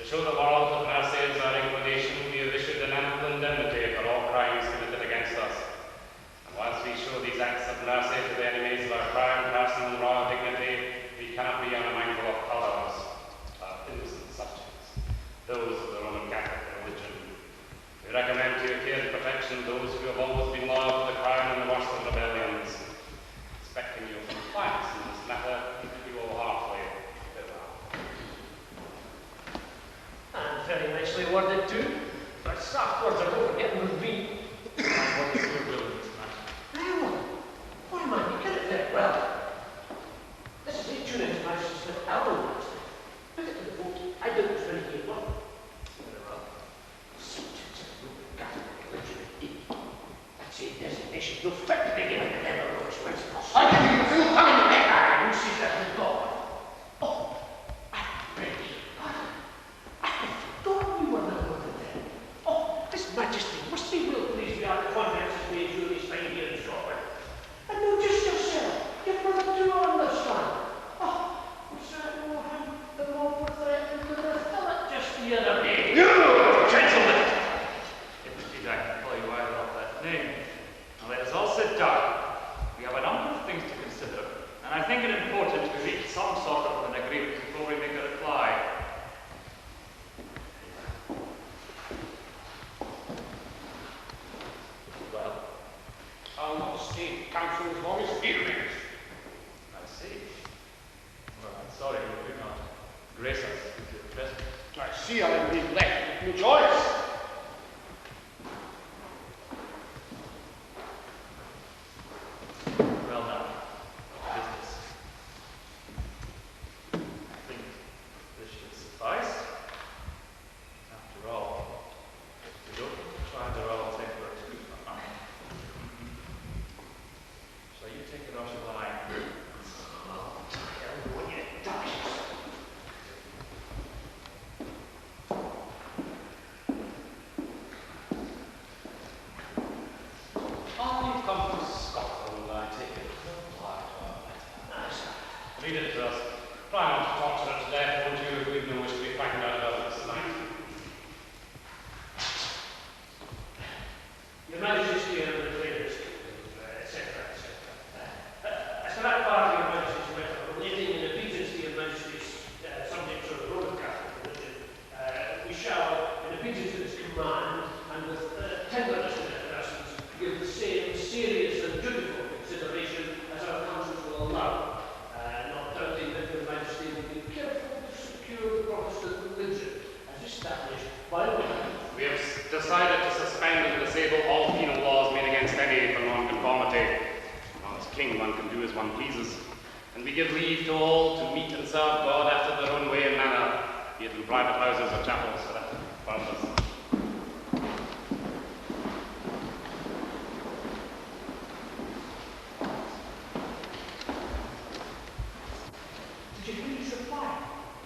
show the world that Claver'se is our inclination, we have issued an ample indemnity for all crimes committed against us. And whilst we show these acts of mercy to the enemies of our crown, person, and royal dignity, we cannot be unmindful of others, our innocent subjects, those of the Roman Catholic religion. We recommend to your care and protection those who have always been loyal to the crown in the worst of rebellions. Expecting your compliance in this matter, we bid you all heartily farewell. And very nicely worded too. But soft words are over getting with me. What is your will in this matter? Well, why, man, you get it very well. This is a tune into my sister album. Look at the vote. I don't really hear one. Very well. Subjects of Roman Catholic religion indeed. That's a designation no fit to be given to them or those principles. I give you full time to make that. Who sees that with God? Oh, I'm ready. I had forgotten you were not one of them. Oh, His Majesty must be well pleased with our conferences made during his time here in Scotland. And not just yourself, your brother too on this time. Oh, we certainly will have the Melfort threatened with a fillet just the other day. You, gentlemen! It would be like to call you either of that name. Now let us all sit down. We have a number of things to consider, and I think it important to reach some sort of an agreement before we make a reply. Well, I'll not stay council as long as he remains. I see. Well, I'm sorry you do not grace us with your presence. I see I am being left with no choice. Well now, business. I think this should suffice. After all, we don't try the royal temper too far. Shall you take it or shall I? You've come from Scotland, I take it. Reply to our letter. Read it to us. Try not to torture us to death, won't you? We've no wish to be frightened out of us tonight. Your Majesty and the Claver'se, etc., etc. As to that part of your Majesty's letter relating in obedience to your Majesty's subjects of the Roman Catholic religion, we shall, in obedience to this command and with tenderness to their persons, give the same serious and dutiful consideration as our councils will allow, not doubting that your Majesty will be careful to secure the Protestant religion as established by law. We have decided to suspend and disable all penal laws made against any for non-conformity. Now, as king, one can do as one pleases. And we give leave to all to meet and serve God after their own way and manner, be it in private houses or chapels for that purpose. Did you please reply?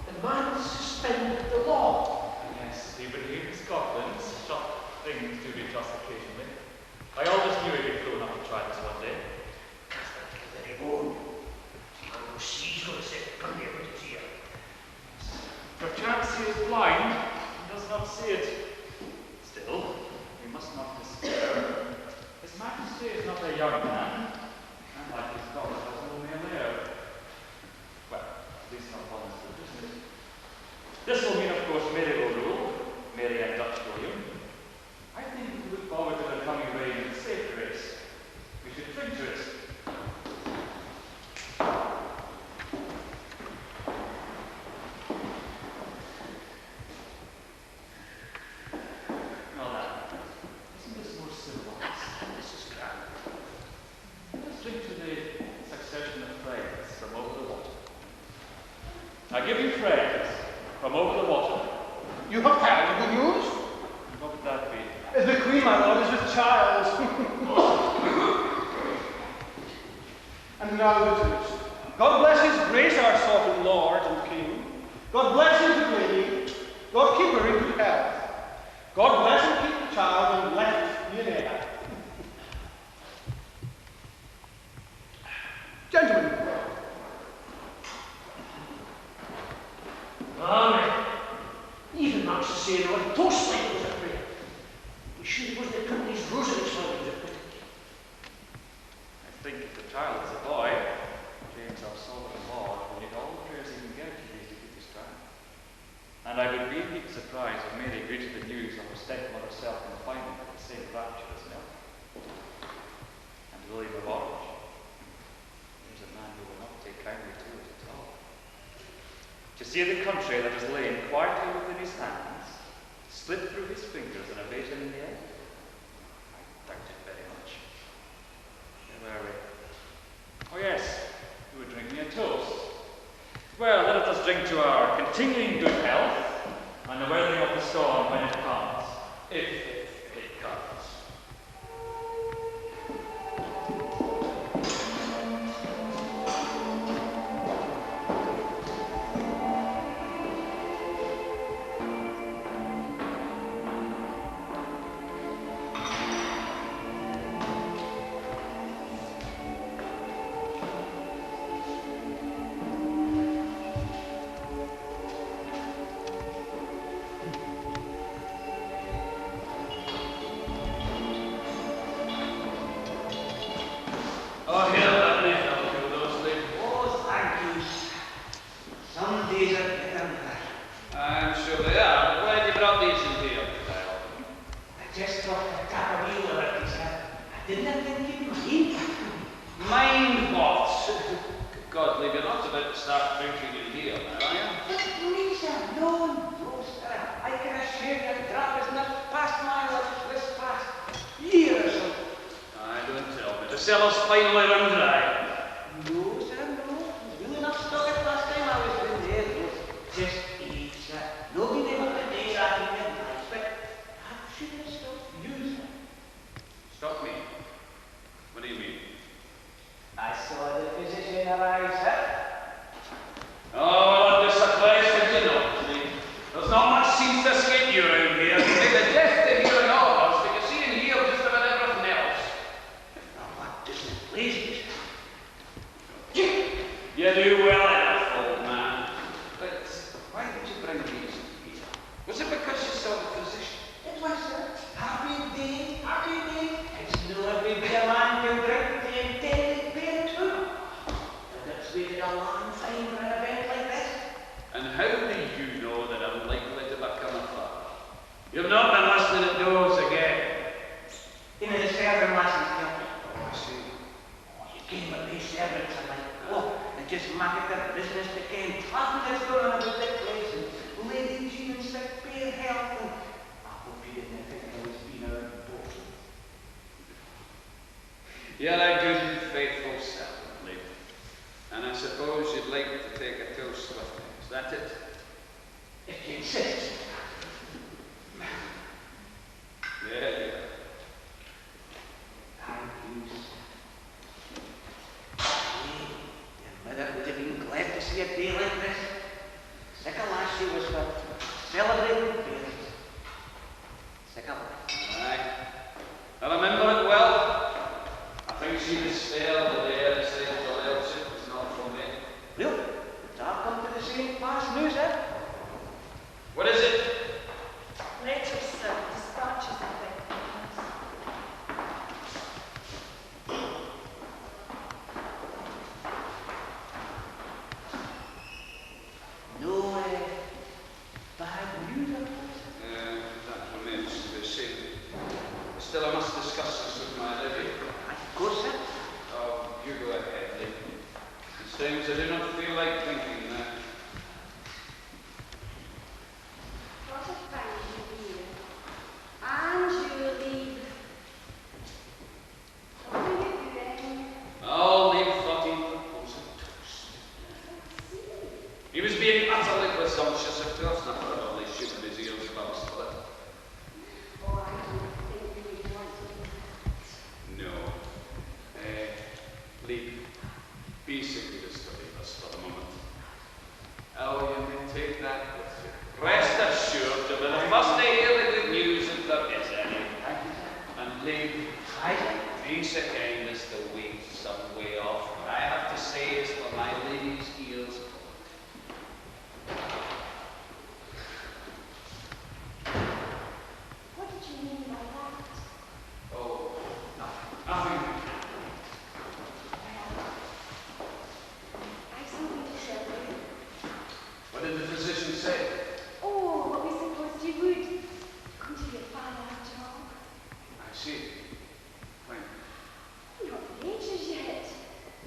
The man suspended the law. Yes, even here in Scotland, such things do reach us occasionally. I always knew he'd be fool enough to try this one day. Very good. I will seize what is it. Come here with his ear. Perchance he is blind and does not see it. Still, we must not despair. His Majesty is not a young man, and like his daughter has no male heir. Well, at least not one is the business. This will mean, of course, Mary will rule, Mary and Dutch William. I think we look forward to their coming reign in safe grace. We should drink to it. Well now, isn't this more civilized? This is grand. Let us drink to the succession of friends from over the water. I give you friends from over the water. You have terrible news? What would that be? The Queen, my lord, is with child. And now the toast. God bless His Grace, our sovereign Lord and King. God bless His good lady. God keep her in good health. God bless and keep the child, and let it be an heir. Gentlemen. Amen. Even sure it wasn't the company's rosaries for you? I think if the child is a boy, James, our son-in-law, will need all the prayers he can get to keep his child. And I would really be surprised if Mary greeted the news of her stepmother's self-confinement with the same rapture as Melfort. And William of Orange, he's a man who will not take kindly to it at all. To see the country that is laid quietly within his hands, slip through his fingers and abate him in the end, I doubt it very much. Where were we? Oh yes, you were drinking a toast. Well, let us drink to our continuing good health and the weathering of the storm when it comes. If it comes. Oh, here, let me help you, those Leeb. Oh, thank you. Some days are better than that. I'm sure they are. I'm glad you brought these in here. I just thought I'd tap a wheel over it, sir. I didn't think you'd mind. Mind what? God, Leeb, you're not about to start drinking in here now, are you? But please, sir, no, sir. I can assure you the drop has not passed my lips this past year or so. I don't tell me. The cellar's finally run dry. No, sir, no. There's really not stuck it last time I was in there. It was just age, sir. No being able to do that in your life, but I should have stopped you, sir. Stop me. What do you mean? I saw the physician arrive, sir. Oh, what a surprise did you not, Leeb? There's not much seems to escape you around here. You make the death to hear and all of us, but you see and hear just about everything else. Now, what does it please you? You do well enough, old man. But why did you bring these here? Was it because you saw the physician? It was, sir. Happy day, happy day. It's no every day a man can drink the intended beer too. But it's waited a long time for an event like this. And how do you know that I'm likely to become a father? You've not been listening at doors again. You know, the servant lessons help me. Oh, I see. Oh, you came with these servants and like, oh, and just make it their business to ken. Often there's going on about the place and Lady Jean and sick bare health and I hope you didn't think I was being out of board. You're a good and faithful servant, Leeb. And I suppose you'd like to take a toast with me. Is that it? If you insist. Yeah. Thank you, sir. Your mother would have been glad to see a day like this. Sick of last year was for celebrating parents. Sick of life. Aye. I remember it well. I think she was there the day I said the lordship was not from me. Well, it's all come to the same fast news, eh? What is it? Letters, sir. Dispatches, I think. No bad news, I suppose. That remains to be seen. Still, I must discuss this with my lady. Of course, sir. Oh, you go ahead, Leeb. These times I do not feel like thinking now. What a find you here. And you leave. What are you doing? I'll leave thought he proposing toast. He was being utterly presumptuous, of course, not for all his shooting his ears first, but Oh, I don't think you would want to do that. no. Leeb, be so good as to leave us for the moment. Oh, you may take that with you. Rest assured, you'll be the first to hear the good news if there is any. Thank you, sir. And Leeb, Aye, sir. be so kind as to wait some way off. What I have to say is for my lady's ears. What did you mean by that? See, when? Not for ages yet.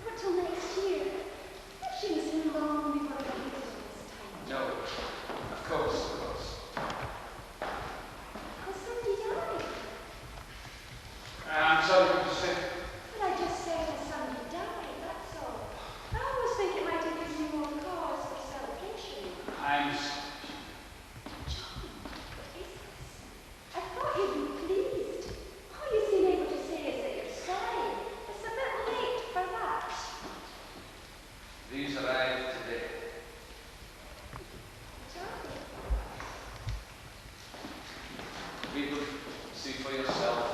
Not till next year. She must be long before the winter this time. No, of course. Has somebody died? I'm sorry to say. But I just said that somebody died, that's all. I always think it might have given you more cause for celebration. I'm John, what is this? I thought you'd be pleased. All you seem able to say is that you're sorry. It's a bit late for that. These arrived today. John, Read them, see for yourself.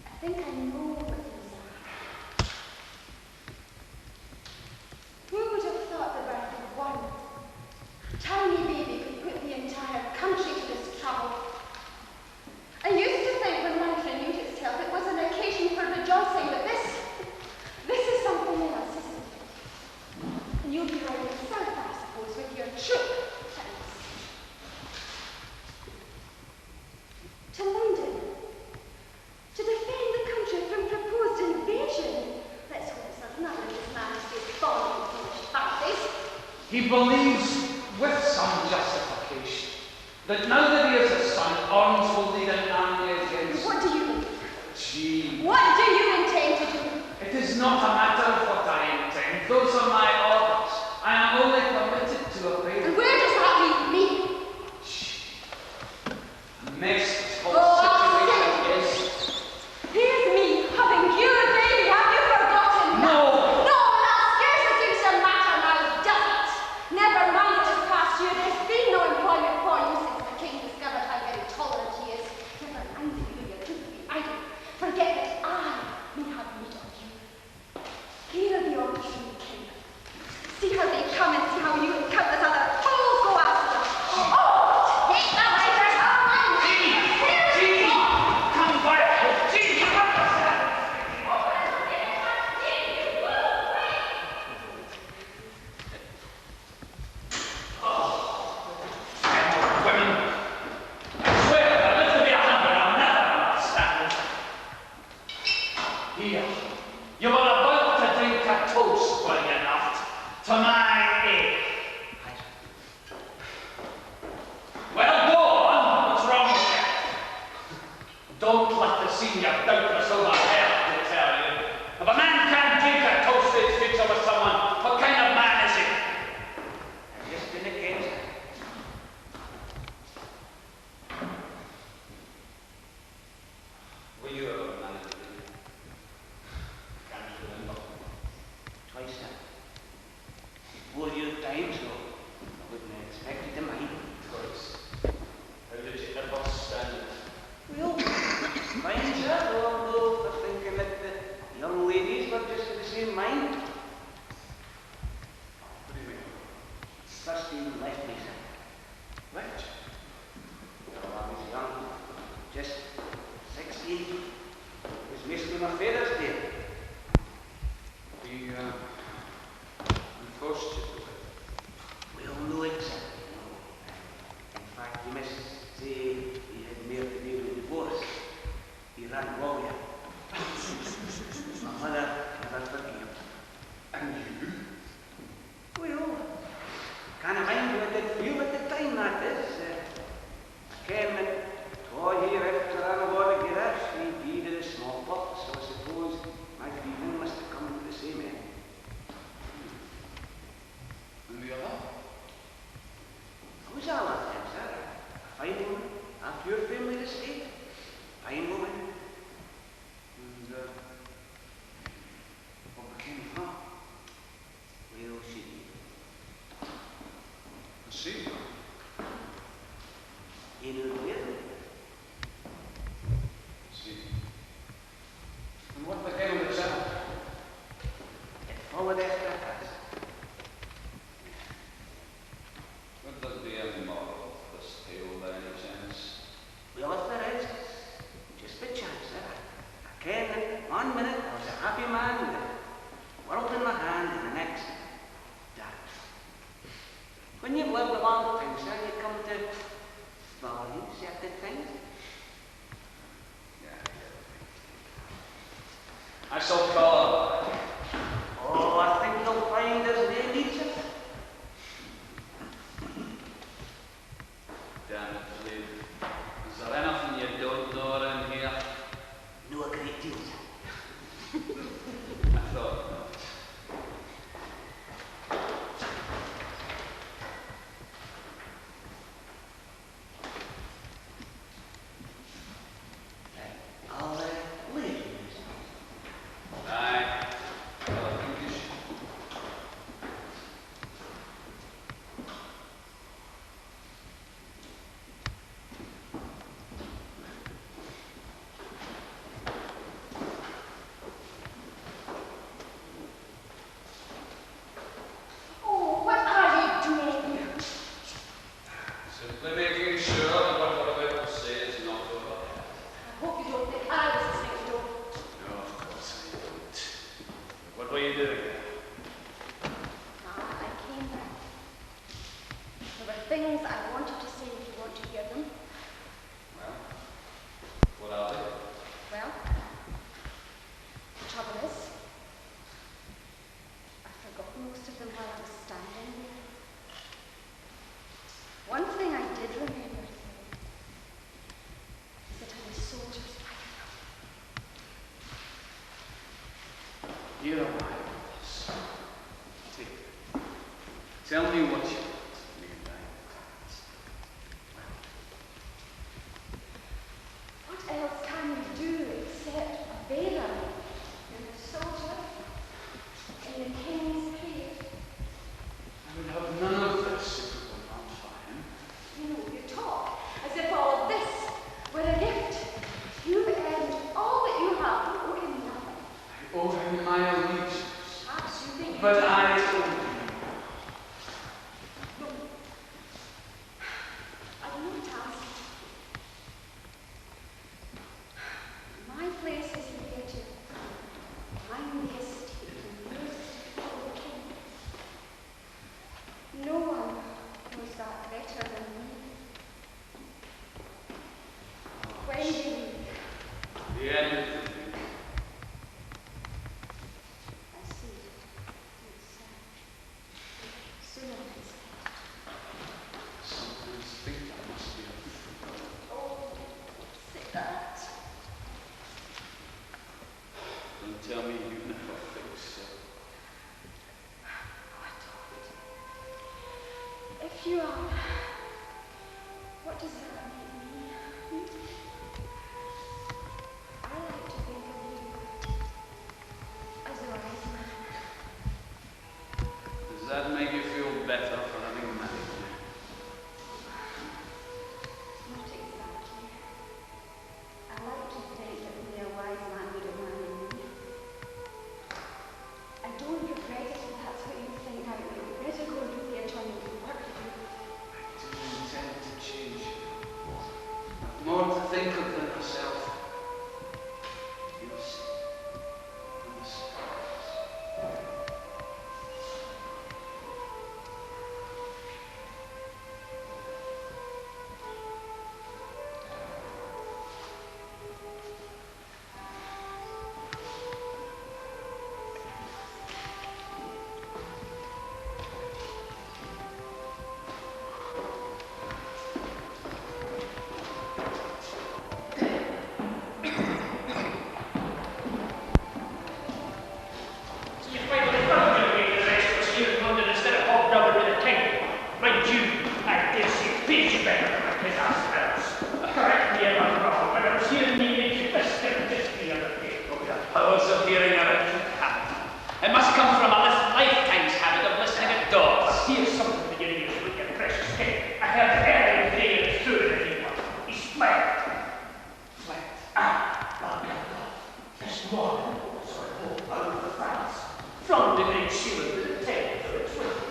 I think I know what these are. Who would have thought the birth of one tiny baby could put the entire country to this trouble? I used to think when life renewed itself it was an occasion for rejoicing, but this is something else, isn't it? And you'll be riding south, I suppose, with your troop. To London. To defend the country from proposed invasion. Let's hope it's not none of His Majesty's fallen foolish fancies. He believes, with some justification, that now that he is a son, arms will lead an army against. What do you Gee, What do you intend to do? it is not a matter of what I intend. Those are my orders. I am only permitted to obey And them. where does that leave me? A mess this whole Oh, situation is. Here's me, having you a baby, have you forgotten? No! No, that scarcely seems to matter now, does it? Never mind this past year, there's been no employment for you since the king discovered how very tolerant he is. Never mind that you and your troop be idle. Forget that I may have need of you. Here are the orders from the king. See how they come and see how you and countless other fools go after them. Oh, take the riders on mine! Gee, come back! Gee, come back! Women, I swear if I live to be 100, I'll never understand. Here, you are about to drink a toast, were you not, to my aid. Well, go on. What's wrong with you? Don't let the senior doubt us over here, I tell you. If a man can't drink a toast to his future with someone, what kind of man is he? Just been against it. Were you ever married? Can't remember. Twice now. Before your time, so I wouldn't have expected to mind. Course. How did you ever stand it? Well, mind, sir, although for thinking that the young ladies were just of the same mind. What do you mean? First he left me, sir. Left you? Well, I was young, just 16. It was mostly my father's day. He forced you to it. Well, no exactly, no. In fact, you must say he had more to do with the divorce. He ran warrior. My mother never forgave. And you? Well, kind of mind what I did feel at the time, that is. I came and tore here after I war to get us. We died of the smallpox, so I suppose my grieving must have come to the same end. And the other? Who's all of them, sir? A fine woman, after your family estate. Fine woman. And what became of her? Well, she did. I see. In her will. See. And what became of the child? It followed after us. Would there be any moral of this tale by any chance? Well, if there is, just be certain things. I shall call her. Oh, I think you'll find there's no need to. Damn it, Leeb. Is there anything you don't know around here? No, a great deal. I thought not. I'll leave you. Aye. Well, I think you should. Oh, what are you doing? Simply making sure that what we're about to say is not over. I hope you don't think I was listening to you. No, of course I don't. What were you doing? I came back. There were things I wanted to say if you want to hear them. Well, what are they? Well, the trouble is, I forgot most of them while I was standing there. One thing I did remember, though, is that I was soldiers fighting them. Here are my orders. Take them. Tell me what you want, me and I will What else can you do except obey them? You're a soldier in the king's period. I would have none of this if it were not for him. You know, you talk as if all this were a gift. You've earned all that you have. You owe him nothing. I owe him my allegiance. Perhaps you think But you I do. owe him. No. I will not ask you. My place is here to mind the estate and yours is to follow the king. No one knows that better than me. When you leave, The end of the thing. I see it's sooner than expected. Sometimes think I must be a fool. Oh, say that. Don't tell me you never think so. I don't. If you are, what does that make me? I like to think of you as a wise man. Does that make you feel better for having married me? Not exactly. I like to think that only a wise man would have married me. I don't regret it if that's what you think. I regret it going to theatre and work to do. I do intend to change you. I've more to think of than myself. You'll see. On the stars. You finally found your way to the rest of us here in London instead of hobnobbing with the king. Mind you, I dare say pays you better than my kid ourselves. Correct me if I'm wrong, but I was hearing me make you this the other day. Oh, the powers of hearing are a cute habit. It must come from a lifetime's habit of listening at dogs. Here's something to get in your with your precious king. I heard everything through it if you want. He slept. Slept. This morning, out of France, from the great ceiling to the tail for its weight.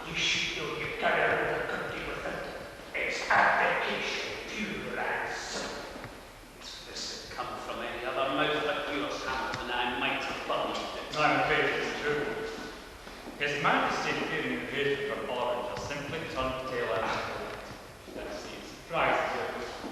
You should know you got out of the country with it. It's abdication, pure and simple. If this had come from any other mouth but yours, Hamilton, I might have believed it. I'm afraid it's true. His Majesty fearing invasion from Orange has simply turned tail out of it. That seems surprised you.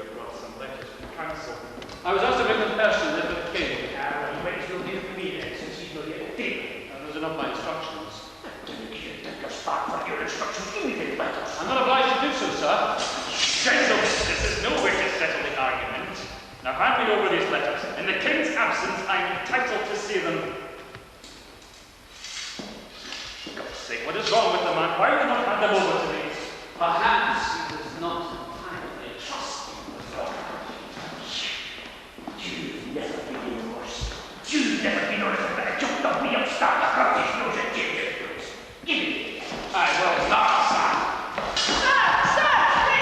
you have brought some letters from the council. I was asked to bring them personally for the king. Well, you might as well hear from me then, since he's not yet a king. Those are not my instructions. You take your start for your instructions. Give me the letters. I'm not obliged to do so, sir. Gentlemen, this is no way to settle the argument. Now hand me over these letters. In the king's absence, I'm entitled to see them. For God's sake, what is wrong with the man? Why will you not hand them over to me? Perhaps he does not entirely trust you. You've never been in worse. You've never been on a better job than me upstart. I've got his nose and ginger nose. Give me it. I will not, sir. Sir!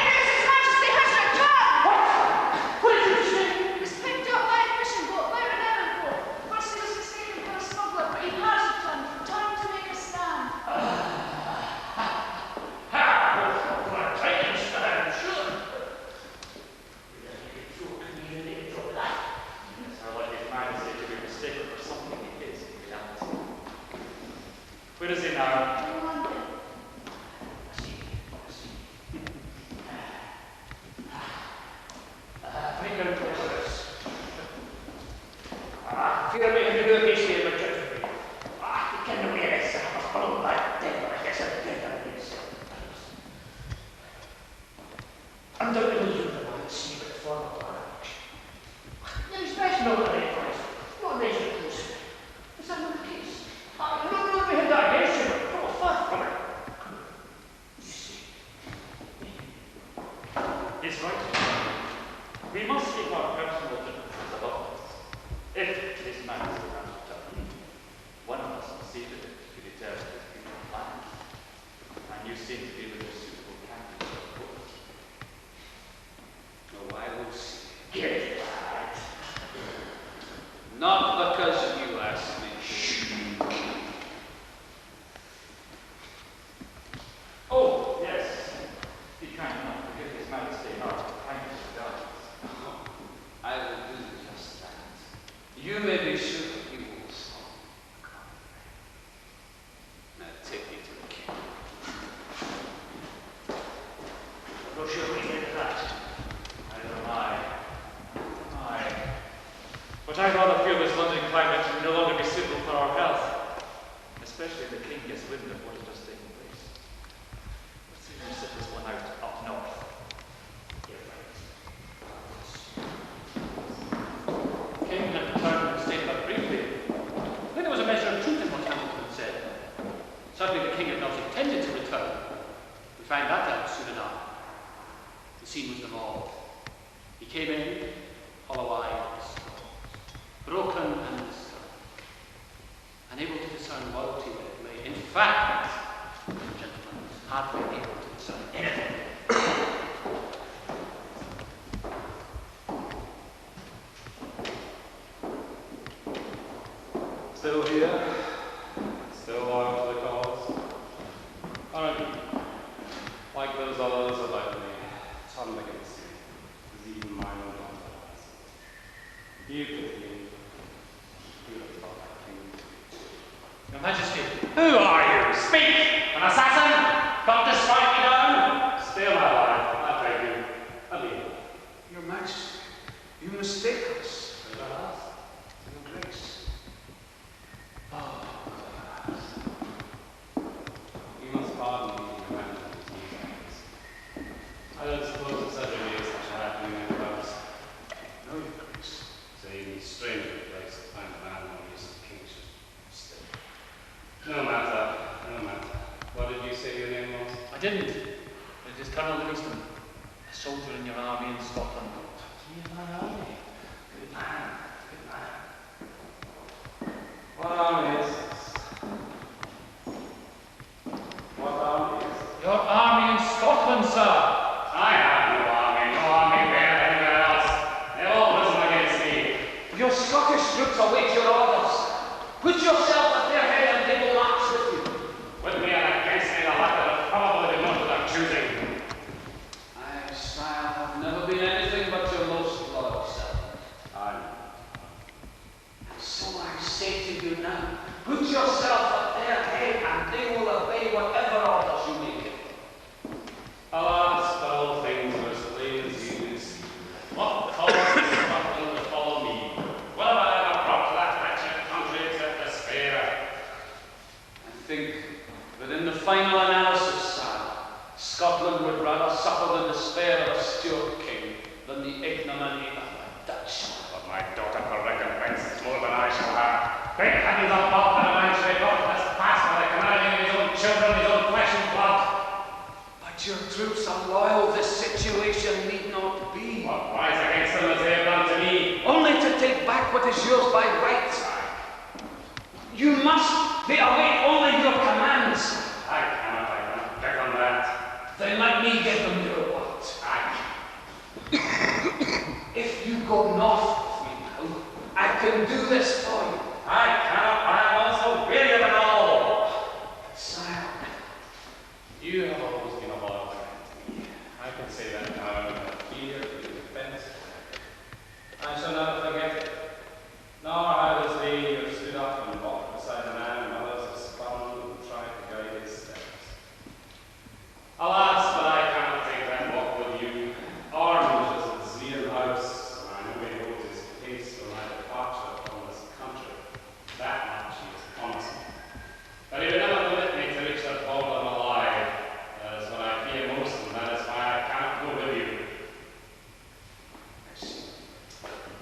His Majesty has returned! What did you say? He was picked up by a fishing boat by an airport. First he was mistaken for a smuggler, but he has returned. Time to make a stand. Where is he now? In London. Bring him to us. Fear me if you do this here, but you can wear this. I'm followed by the devil. I guess I'm dead on this. Undoubtedly, you're the one that see it for the large. There's best no other advice. Not raise your close. Is that not the case? No, we have that against you, but go far from it. You see. He's right. We must keep our personal differences above us. If this man is around to tell one of us will see to it to determine his future plans. And you seem to be with a suitable candidate, of course. Oh, I will see. Get that. Not because you asked me. Oh, yes. Be kind enough to give His Majesty our kindest regards. I will do just that. You may be sure that he will solve the problem. Now take me to the king. I'm not sure we get that. Neither am I. But I rather feel this London climate will no longer be suitable for our health, especially if the king gets wind of what is just taking place. Let's see if we sit this one out up north. King had returned and stayed but briefly. I think there was a measure of truth in what Hamilton said. Certainly the king had not intended to return. We find that out soon enough. The scene was the mall. He came in, hollow-eyed, broken and disturbed, unable to discern loyalty where it lay. In fact, the gentleman was hardly able to discern anything. Still here, still loyal to the cause. Aren't you? Like those others about me, ton against you, is even my own life. You pity me. You have felt like king. Your Majesty, who are you? Speak! An assassin? Come to strike me down? Stay alive, I beg you. I mean, Your Majesty, you mistake us. Claver'se. Your Grace. Oh, Claver'se. You must pardon me for remembering these things. I don't suppose it's such a news that should happen in Claver'se. No, Your Grace. It's an even stranger place to find a man who is the king should stay. No matter, no matter. What did you say your name was? I didn't. It is Colonel Livingstone, a soldier in your army in Scotland. In my army. Good man, good no money of a Dutch. But my daughter for recompense is more than I shall have. Great heavens of God, that a man should be brought to this pass by the commanding of his own children, his own flesh and blood. But your troops are loyal. This situation need not be. What rise against them as they have done to me? Only to take back what is yours by right. You must be await only your commands. I cannot bet on that. Then let me give them your word. If you go north with me now, I can do this for you. I cannot, I am also weary of it all. Sire, You have always been a loyal friend to me. I can say that now in a fear for your defense. I shall never forget it. Nor how this day you have stood up and walked beside a man and others have spun and tried to guide his steps. Alas, but I cannot take that walk with you. Orange is his real house, and I know he holds his pace for my departure from this country. That much he has promised me. But he would never permit me to reach that problem alive. That is what I fear most, and that is why I cannot go with you.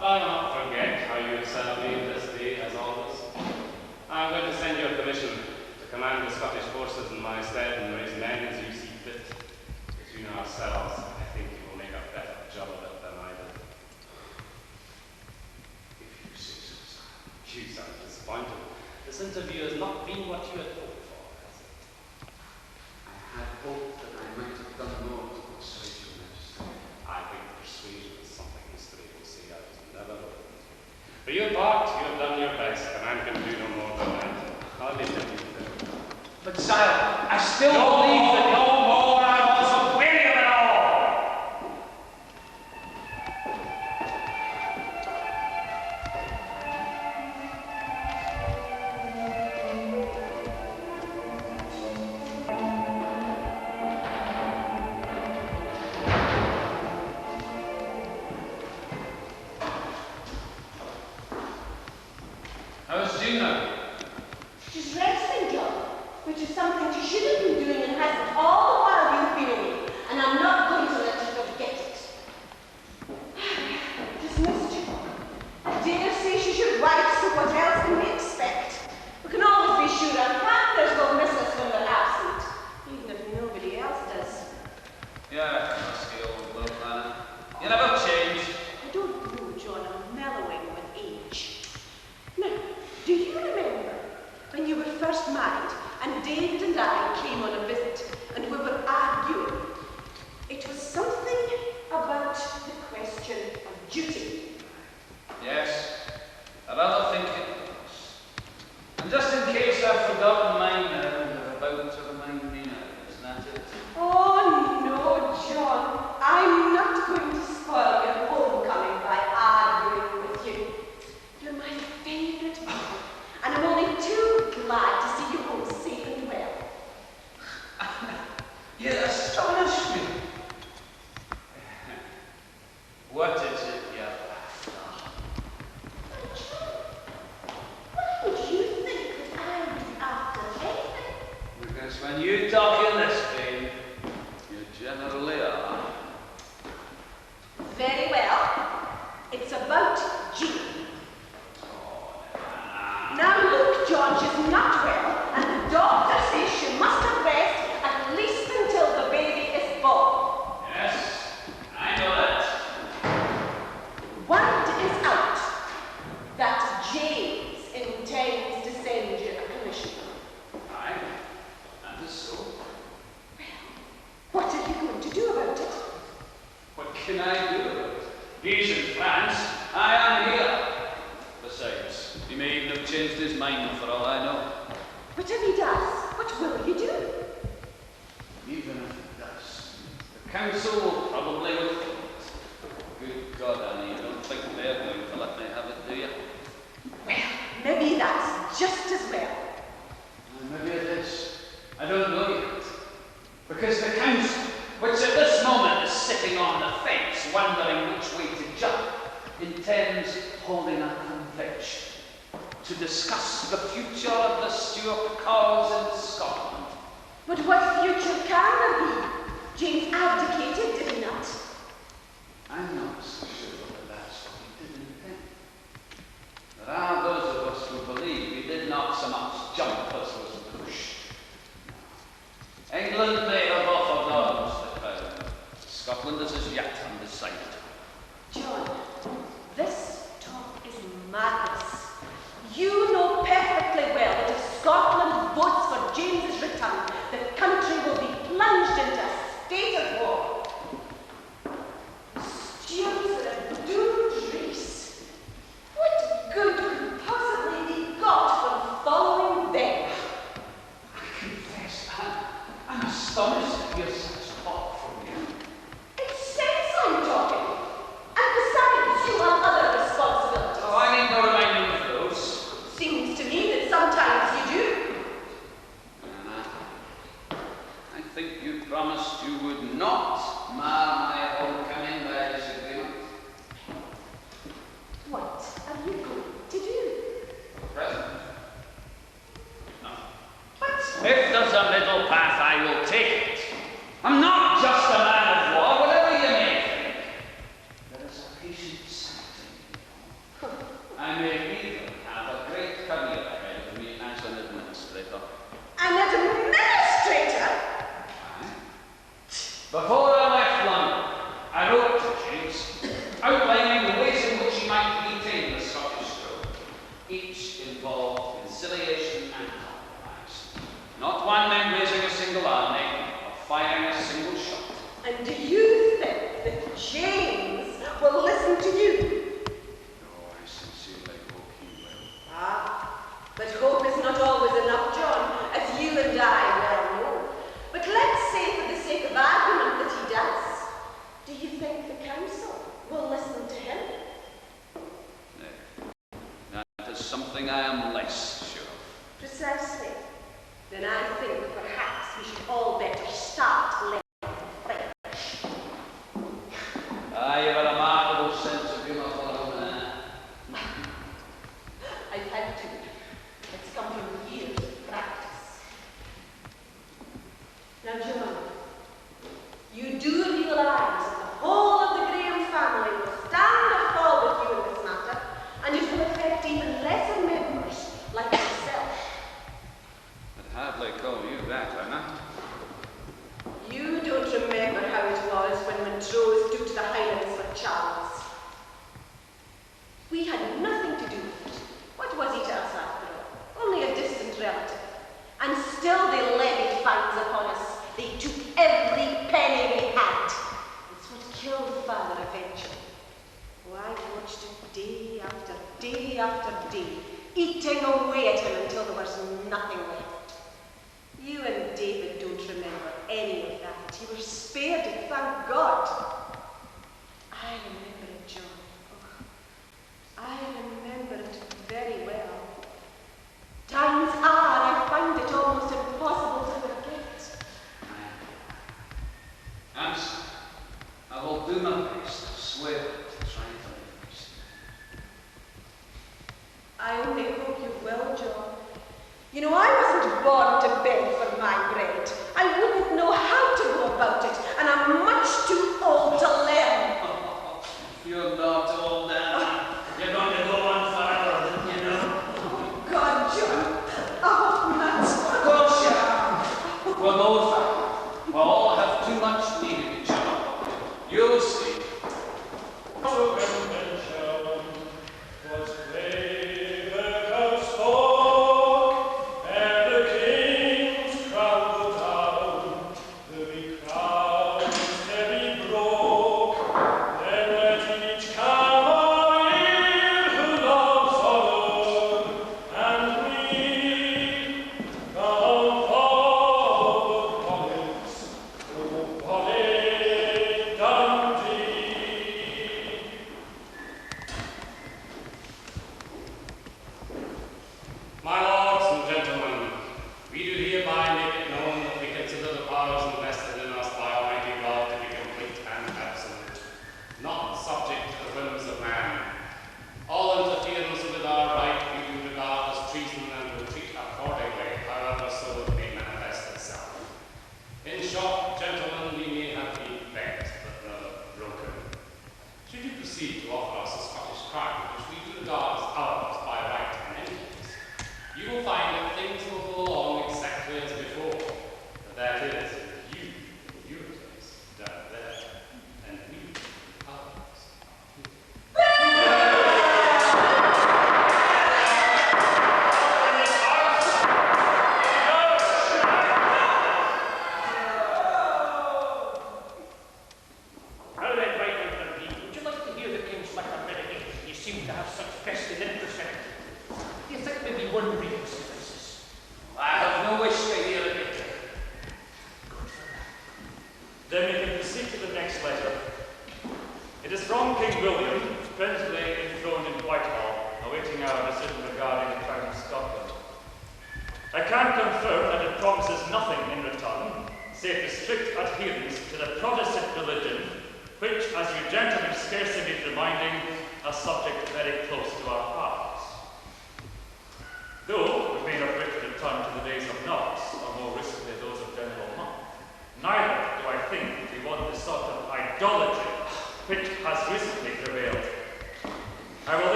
I'll not forget how you have served me this day, as always. I am going to send you a commission to command the Scottish forces in my stead and raise men as you see fit. Between ourselves, I think you will make a better job of it than I did. If you say so, sir. You sound disappointed. This interview has not been what you had hoped for, has it? I had hoped that I might have done more to persuade your majesty. I think persuasion is something history will say I was never open to. For your part, you have done your best, and I can do no more than that. I'll leave it to you. But sire, I still No believe that no more, I'm also weary of it all! How's Gina? She's resting, John, which is something she should have been doing and hasn't all the while you've been away, and I'm not going to let her forget it. Just missed you. I dare say she should write, so what else can we expect? We can always be sure our partners will miss us when we're absent, even if nobody else does. Yeah, must be old bloke, Anna. You never change. I don't know, John, I'm mellowing with age. Now, do you remember when you were first married and David and I came on a visit and we were arguing? It was something about the question of duty. Yes, I rather think it was. And just in case I've forgotten mine now, you're about to remind me now, isn't that it? Oh no, John, I'm not going to spoil your homecoming by arguing with you. You're my favourite man, and I'm only too glad to see you home safe and well. You astonish me. What is it you're after? Why would you think that I would be after anything? Because when you talk in this vein, you generally are. Very well. It's about Jean. Now look, John, she's not well, and the doctor says she must have rest at least until the baby is born. Yes, I know that. Word is out that James intends to send you a commission. Aye, that is so. What are you going to do about it? What can I do about it? He's in France. I am here. Besides, he may even have changed his mind for all I know. But if he does, what will you do? Even if he does, the council will probably withhold it. Good God, Annie, you don't think they're going to let me have it, do you? Well, maybe that's just as well. Maybe it is. I don't know yet. Because the council, which at this moment is sitting on the fence, wondering which way to jump, intends holding a convention to discuss the future of the Stuart cause in Scotland. But what future can there be? James abdicated, did he not? I'm not so sure. something I am less sure of. Precisely. Then I think perhaps we should all better start learning French. Ah, you have a remarkable sense of humour for a woman. I've had to. It's come from years of practice. Now, John, you do realise that the whole of the Grahame family will stand or fall with you in this matter, and it will affect even lesser members like yourself. I'd hardly call you that, Anna. You don't remember how it was when Montrose took to the Highlands for Charles. We had nothing to do with it. What was he to us after all? Only a distant relative. And still they levied fines upon us. They took every penny we had. It's what killed Father eventually. Oh, I watched it day after day after day, eating away at him until there was nothing left. You and David don't remember any of that. You were spared it, thank God. I remember it, John. Oh, I remember it very well. Times are, I find it almost impossible to forget. Answer. I will do my best. I swear to try and find this. I only hope you will, John. You know, I wasn't born to beg for my bread. I wouldn't know how to go about it, and I'm much too old to learn. You're not old, Anna. You're going to go on forever, you know. Oh, God, John. I hope not. Of course you are. We'll both are. We'll all have too much need of each other. You'll see.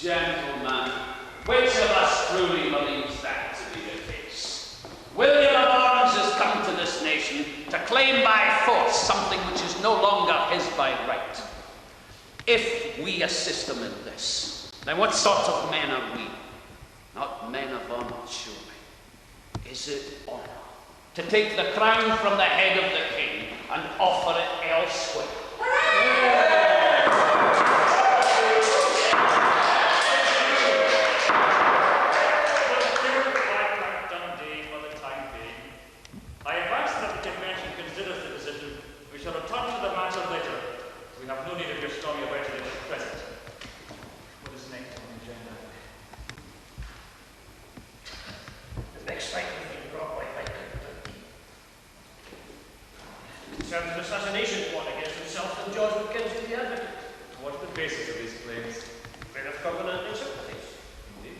Gentlemen, which of us truly believes that to be the case? William of Orange has come to this nation to claim by force something which is no longer his by right. If we assist him in this, then what sort of men are we? Not men of honour, surely. Is it honour to take the crown from the head of the king and offer it elsewhere? Dundee, for the time being, I advise that the convention considers the decision. We shall return to the matter later. We have no need of your storming about it at present. What is next on the agenda? The next item being brought by Marion Dundee concerns an assassination plot against himself and John Grahame the Advocate. What are the basis of these claims? Men of covenant and sympathies. Indeed.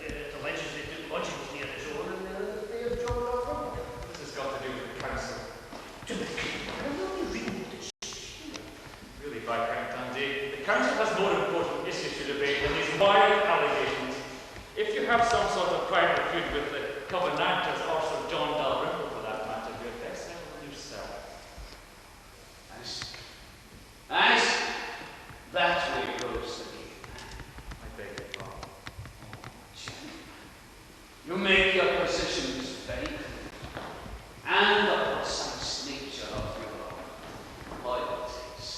It alleges they took lodgings near his own and they have John Grahame. This has got to do with the council. To the king. I'm only reading this. Really, Viscount Dundee, the council has more important issues to debate than these wild allegations. If you have some sort of private feud with the Covenanters or Sir John Dalrymple, for that matter, you're best settle yourself. I see. That way goes the game. I beg your pardon. You make your positions very clear, and the precise nature of your loyalties.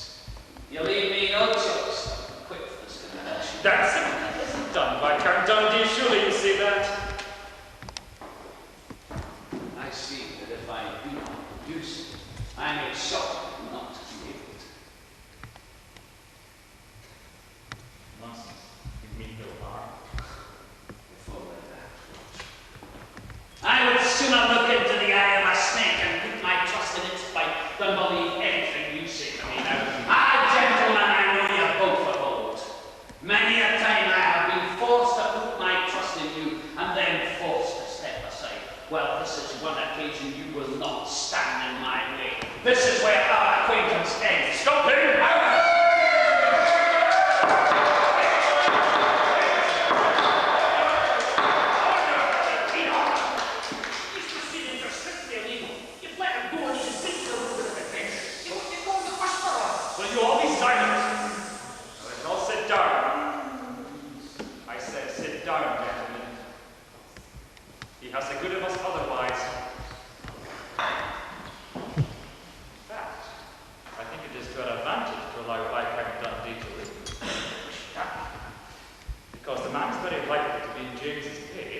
You leave me no choice but quit this convention. That's it. Done, Viscount Dundee. Surely you see that. I see that if I do not produce it, I may sure not be able to. Nonsense. You mean no harm. Before that, I would sooner look into the eye of a snake and put my trust in its bite than believe anything you say to me now. Gentlemen, I know you both of old. Many a time I have been forced to put my trust in you and then forced to step aside. Well, this is one occasion you will not stand in my way. This is where our acquaintance ends. Stop him! Will you all be silent? Let's all sit down. I said sit down, gentlemen. He has the good of us otherwise. In fact, I think it is to our advantage to allow Viscount Dundee to listen. Because the man's very likely to be in James's pay,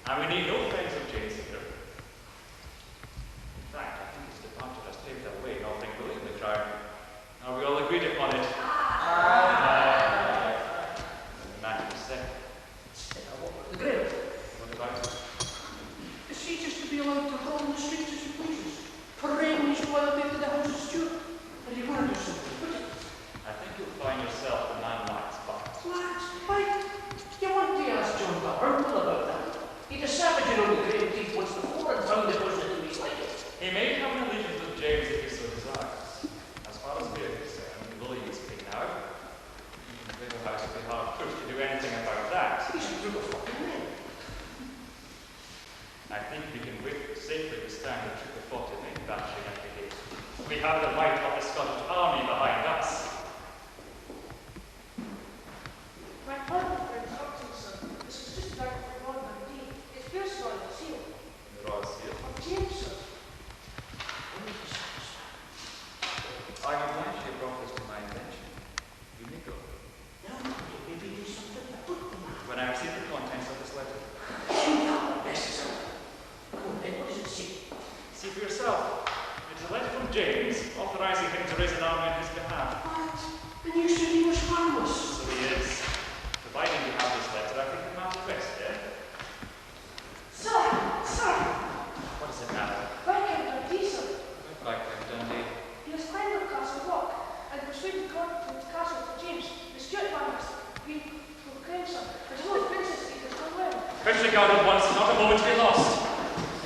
and we need no friends of James here. In fact, I think his departure has paved the way in offering William the crown. Are we all agreed upon it? The matter is settled. The Grahame. What about it? Is he just to be allowed to roam the streets as he pleases? Parading his loyalty to the House of Stuart? Or do you want to do something with it? I think you'll find yourself the man lacks but. Lads, why? You want to ask John Grahame about that? He'd a savage on the Grahame teeth once before and found it wasn't to his liking. He may have an allegiance with James if he so desires. As far as we are concerned, William is free now. Claverhouse would be hard pushed to do anything about that. He's a group of fucking men. I think we can safely withstand a troop of 40 men bashing at the gate. We have the might of the Scottish army behind us. My pardon for interrupting, sir. This is just like for Lord Dundee. It's pierced on the seal. The royal seal. Of James, sir. I am glad you brought this to my attention. You may go. No, maybe do something about the man. When I receive the contents of this letter. Not necessary. Come on, then, what does it say? See for yourself. It's a letter from James, authorizing him to raise an army on his behalf. What? And you said he was harmless. So he is. Providing you have this letter, I think the matter rests, eh? Sir! Sir! What is it now? Viscount Dundee, sir. Viscount Dundee. He has climbed up Castle Rock and persuaded God to his castle for James, the Stuart barons. We proclaim, sir. There's no princess, it has gone well. Fetch the guard at once, not a moment to be lost.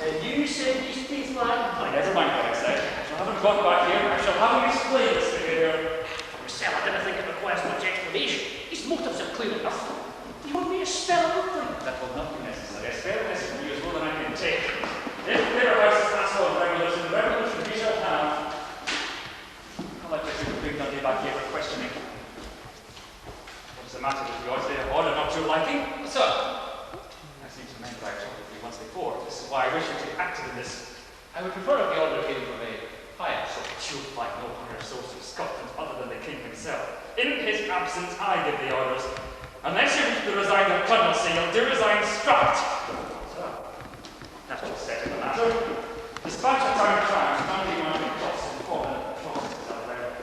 And you said these teeth like... Never mind what I said. I shall have him brought back here. I shall have him explain this behavior. Marcel, I didn't think it requires much explanation. His motives are clear enough. You want me to spell it out for you? That will not be necessary. I spare this from you as more than I can take. If Claverhouse is passed on regulars in revolution, we shall have fort. This is why I wish you to act in this. I would prefer if the order came from a higher source. You'll find no higher source of Scotland other than the king himself. In his absence, I give the orders. Unless you wish to resign your colonelcy, you'll do resign Strat. So, that's just settled the matter. Dispatch a town crimes, Dundee Mountain Cross, and 4 minute crosses are there.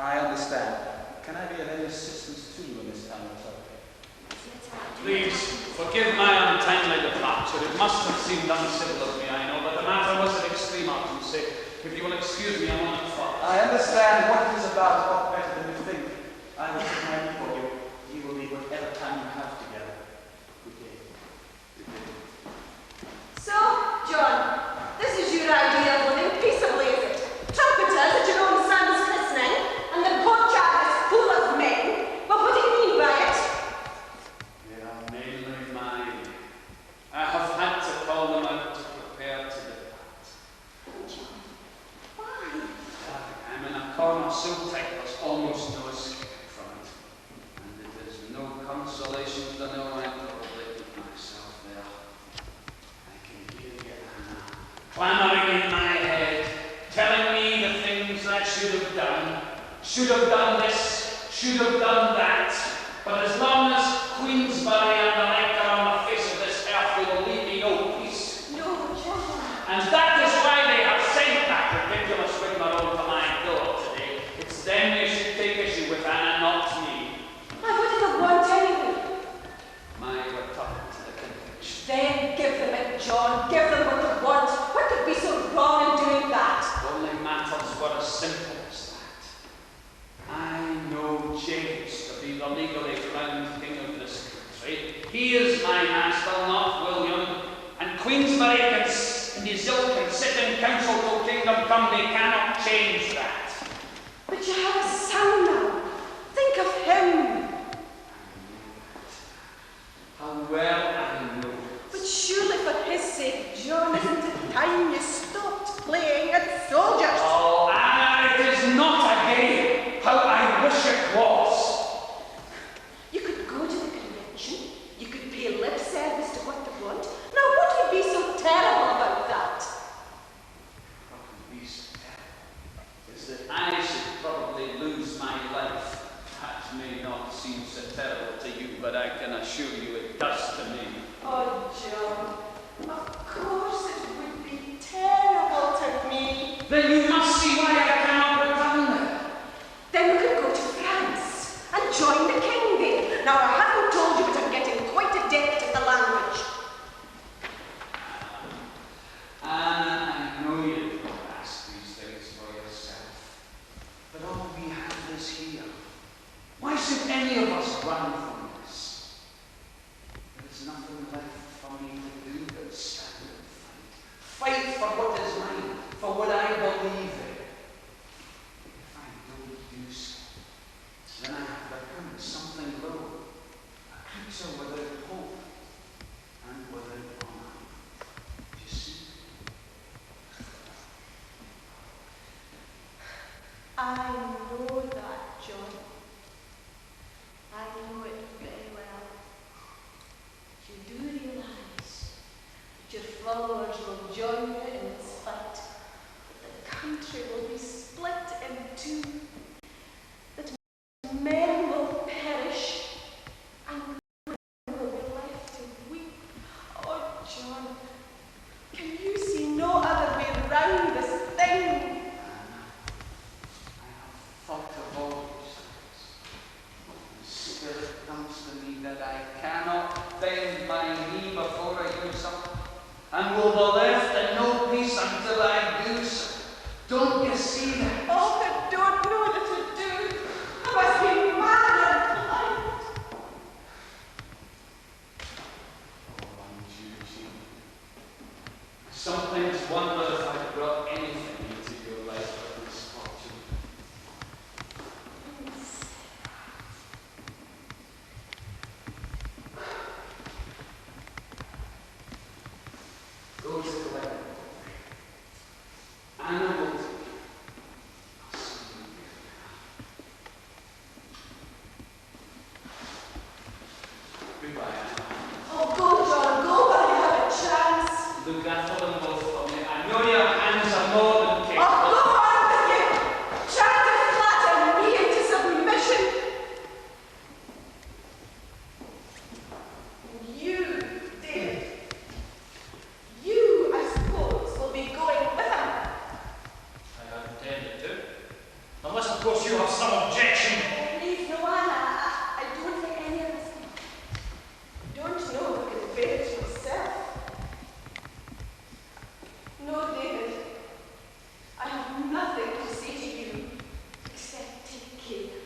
I understand. Can I be of any assistance to you in this time of trouble? Please, forgive my untimely departure. It must have seemed uncivil of me, I know, but the matter was an extreme urgency. If you will excuse me, I want to follow. I understand what it is about a lot better than you think. I will take my leave for you. You will need whatever time you have together. Good day. Good day. So, John, this is your idea of living peaceably, is it? Trumpeters at your own son's christening, and the courtyard is full of men. But what do you mean by it? They are mainly mine. I have had to call them out to prepare to depart. John, why? I'm in a corner so tight there's almost no escape from it. And it is no consolation to know I probably put myself there. I can hear the Anna clamoring in my head, telling me the things I should have done this, should have done that. But as long as Queensberry and the like are on the face of this earth, they will leave me no peace. No, John. And that is why they have sent that ridiculous rigmarole to my door today. It's them they should take issue with, Anna, not me. I wouldn't want anyway. My return to the Keppoch. Then give them it, John. Give them what they want. What could be so wrong in doing that? Only matters were as simple as that. I know James to be the legally crowned king of this country. He is my master, not William. And Queensberry and his ilk can sit in council till kingdom come. They cannot change that. But you have a son now. Think of him. How well I know. But surely for his sake, John, isn't it time you stopped playing at soldiers? Oh, Anna, it is not a game. How I wish it was. You could go to the convention. You could pay lip service to what they want. Now, what would be so terrible about that? What would be so terrible is that I should probably lose my life. That may not seem so terrible to you, but I can assure you it does to me. Oh, John, of course it would be terrible to me. Then you must see why I cannot return there. Then we could go to France and join the king there. Now, I haven't told you, but I'm getting quite adept at the language. Anna, I know you don't ask these things for yourself, but all we have is here. Why should any of us run from this? There's nothing left for me to do but stand and fight. Fight for what is mine, for what I believe in. If I don't do so, then I have become something low, a creature without hope and without honor. Do you see? I know that, John. I know it very well. You do realise that your followers will join you in this fight, that the country will be split in two, that men will perish, and women will be left to weep. Oh, John, can you see no other way round this thing? I have thought of all these things. suppose you have some objection. Please, no, Anna. I don't think any of us don't know who can bear it myself. No, David. I have nothing to say to you except take care.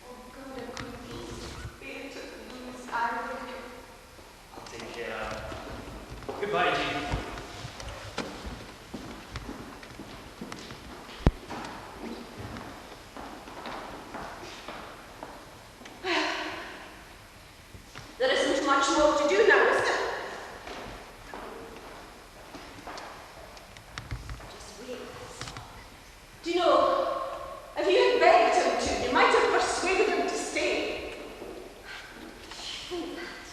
Oh God, I couldn't bear to lose either of you. I'll take care of it. Goodbye, Jean. There isn't much more to do now, is there? Just wait. Do you know, if you had begged him to, you might have persuaded him to stay. If you think that,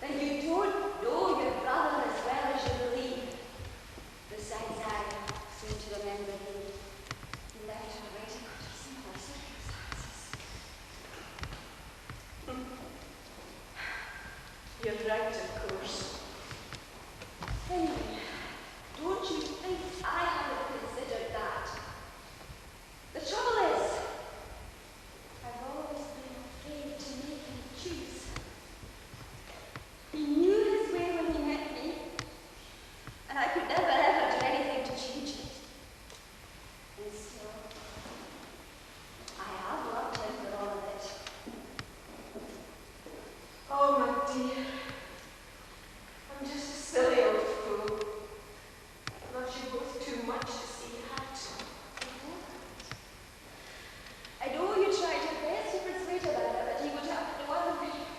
then you don't know your brother as well as you believe. Besides, I seem to remember he left already under similar circumstances. You're right, of course. Anyway, don't you think I haven't considered that? The trouble is, I've always been afraid to make him choose. He knew his way when he met me, and I could never ever do anything to change it. And so, I have loved him for all of it. Oh, my dear. I'm just a silly old fool. I love you both too much to see you have to. I know you tried your best to persuade him that he would have to do other things.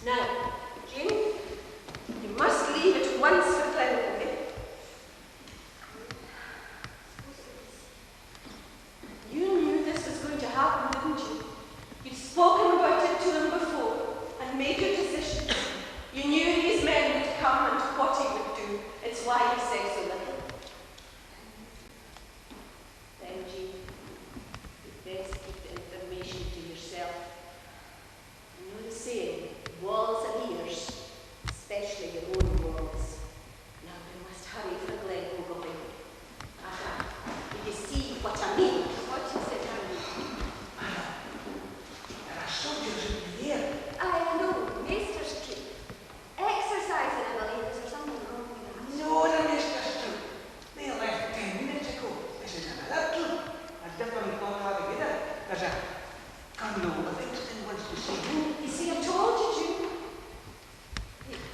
Now, Jane, you must leave at once for Glencoe. You knew this was going to happen, didn't you? You'd spoken about it to him before and made your decisions. You knew these men would come and what he would do. It's why you say so little. Then, Jean, you'd best keep the information to yourself. You know the saying, walls and ears, especially your own walls. Now we must hurry for Glencoe going. Aha, do you see what I mean? What you said, Annie? There are soldiers in here. I know, Maester Street. Exercising, I believe. Is there something wrong with that? No, the Master's troop. They left 10 minutes ago. This is another troop. A different got altogether. There's a Colonel Livingstone wants to see you. You see, I told you, June. Here.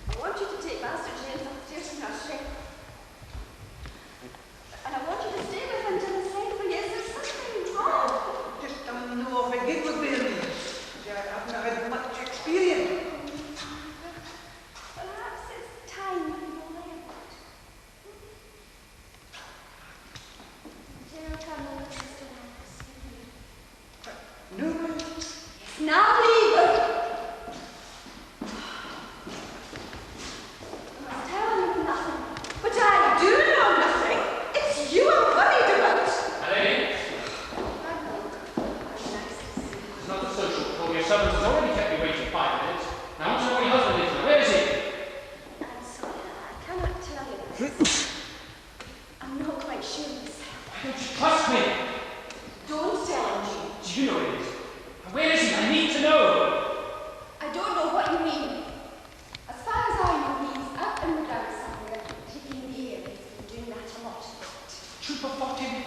I want you to take Master James upstairs in our ship. And I want you to stay with him till the side for you. Is there something wrong? Just don't know if a gig would be in this. I haven't had much experience. Perhaps it's time for you left. Gerald, come on, Mr. House. No, Now leave her. I must tell you nothing. But I do know nothing. It's you I'm worried about. Helene, it's not a social call. Your servant has already kept me waiting 5 minutes. Now, I want to know where your husband is. Where is he? I'm sorry, I cannot tell you this. I'm not quite sure myself. Why don't you trust me? Don't tell him, Jean. Do you know where he is? Where is he? I need to know. I don't know what you mean. As far as I know, he's up and down somewhere, taking the air. He's been doing that a lot. Troop of 40 men.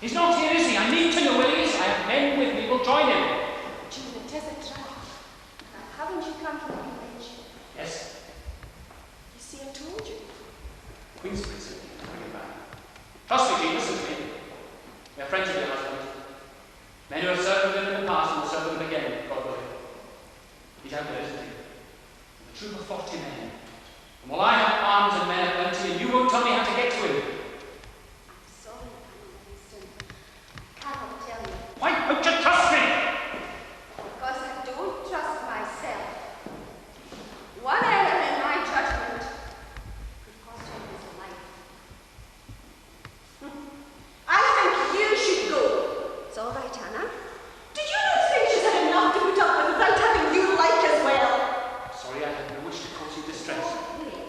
He's not here, is he? I need to know where he is. I have men with me. We'll join him. June, it isn't right. Now, haven't you come from the village? Yes. You see, I told you. Queensberry said he bring him back. Trust me, Jean. Listen to me. We are friends with your husband. Men who have served with him in the past and will serve with him again, God willing. He's out there, isn't he? A troop of 40 men. And while I have arms and men aplenty, and you won't tell me how to get to him. I'm sorry, Livingstone. I cannot tell you. Why don't you trust me? Because I don't trust myself. One error in my judgment could cost him his life. I think you should go. It's all right, Anna. Do you not think she's had enough to put up with without having you like as well? Sorry, I had no wish to cause you distress. Oh, really?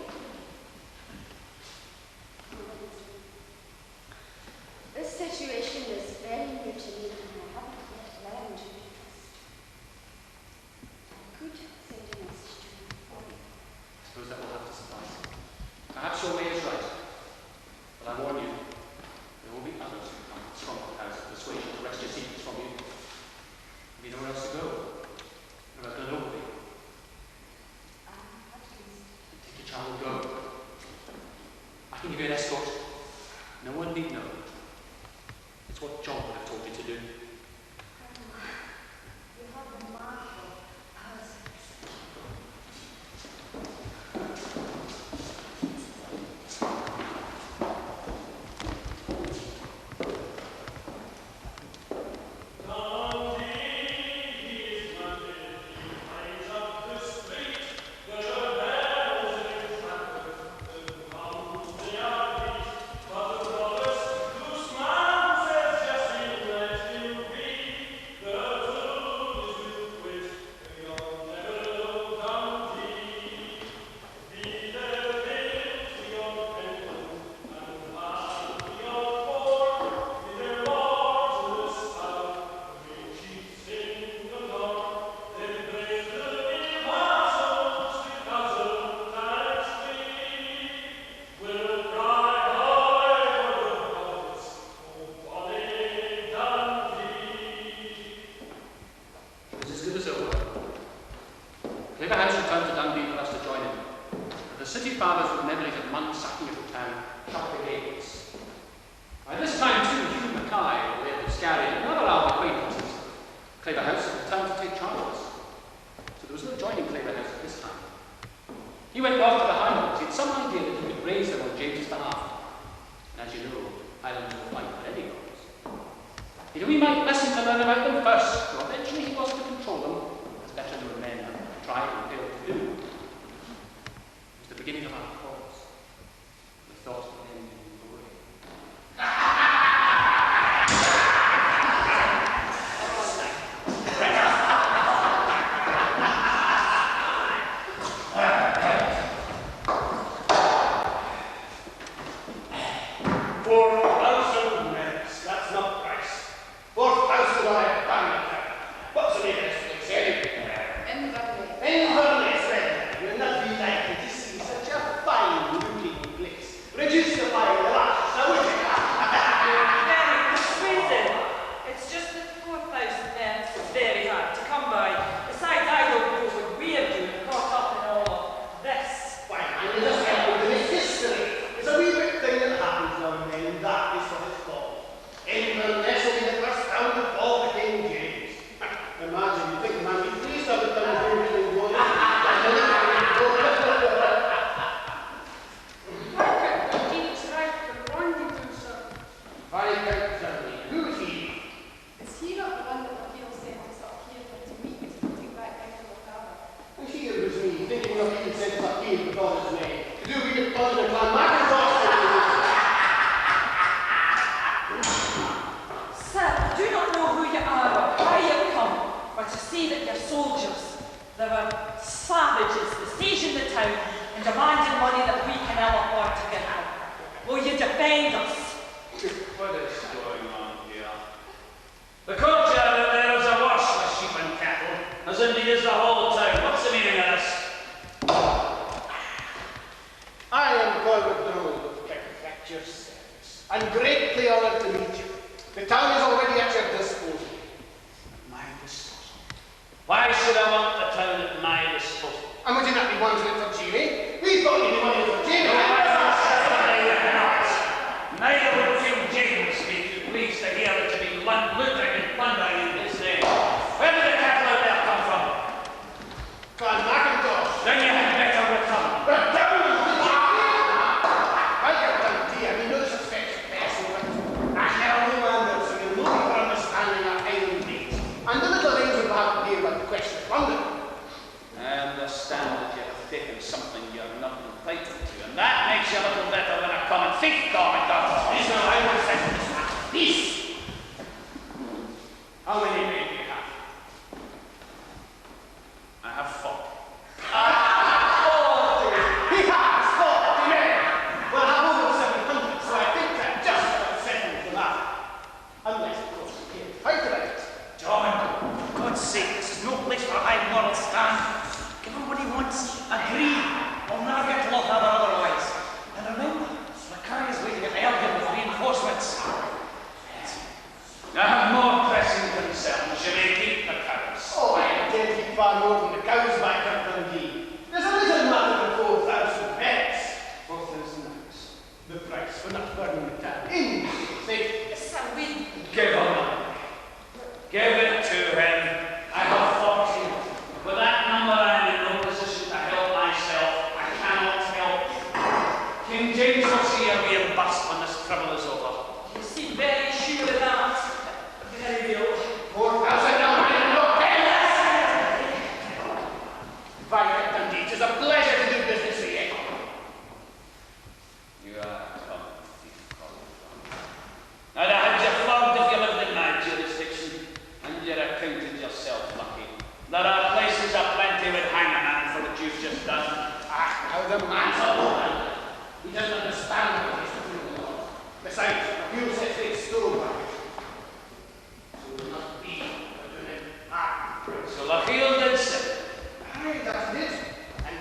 Highlanders will fight for any cause. Yet we might listen to learn about them first, for eventually he was to control them, as better known men have tried and failed to do. It was the beginning of our cause. The thought of them being the way.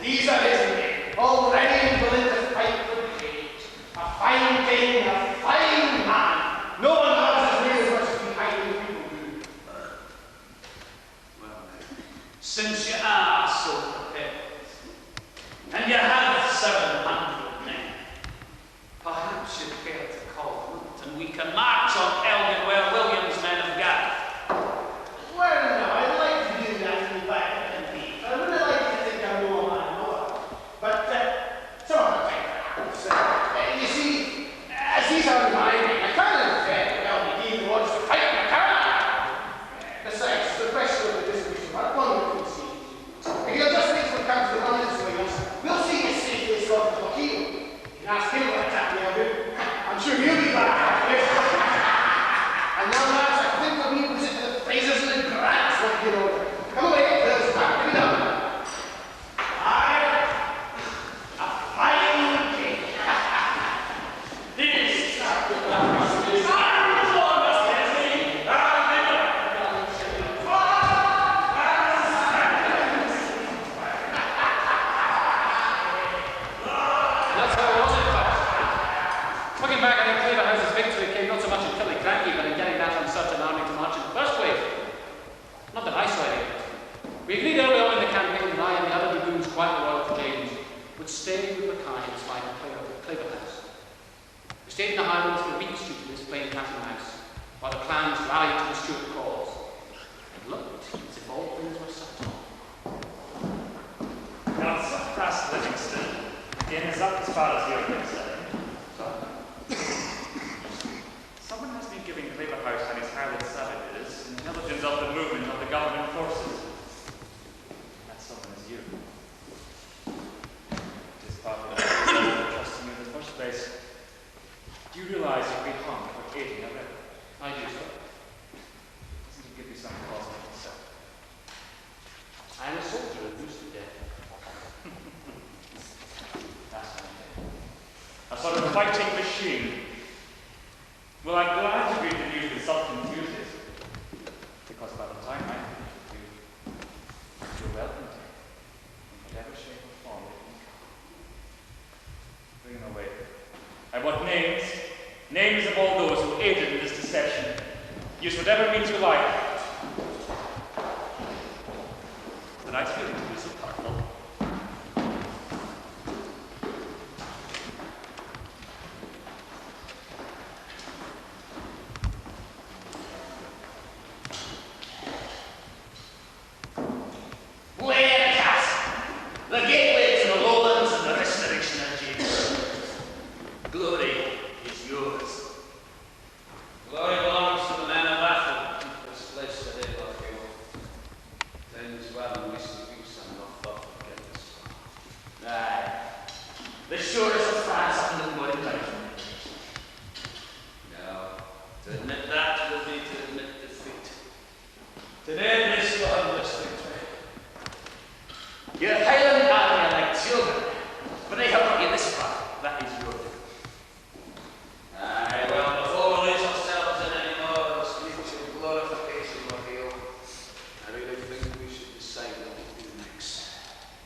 These are my giving Claverhouse and his Highland savages intelligence of the movement of the government forces. That someone is you. It is part of the trusting you in the first place. Do you realize you'll be hung for aiding a rebel? I do, sir. Doesn't it give you some cause for concern? I am a soldier and used to death. That's okay. A sort of fighting machine. Well, I'm glad to read the news with some enthusiasm, because by the time I finish with you, you're welcome to in whatever shape or form it can come. Bring them away. I want names. Names of all those who aided in this deception. Use whatever means you like. The nice feeling to be so powerful. The gateway to the lowlands and the restoration of James. Glory is yours. Glory belongs to the men of battle. This place today, Lockhill. Times well and least of peace and not thought to get this far. Aye. The shores of France up in the mud and no. To admit that will be to admit defeat. Today, this will have this victory. Your Highland army are like children, but they have brought you this far. That is your doing. Aye, well, before we lose ourselves in any more of this future glorification ordeal, I really think we should decide what to do next.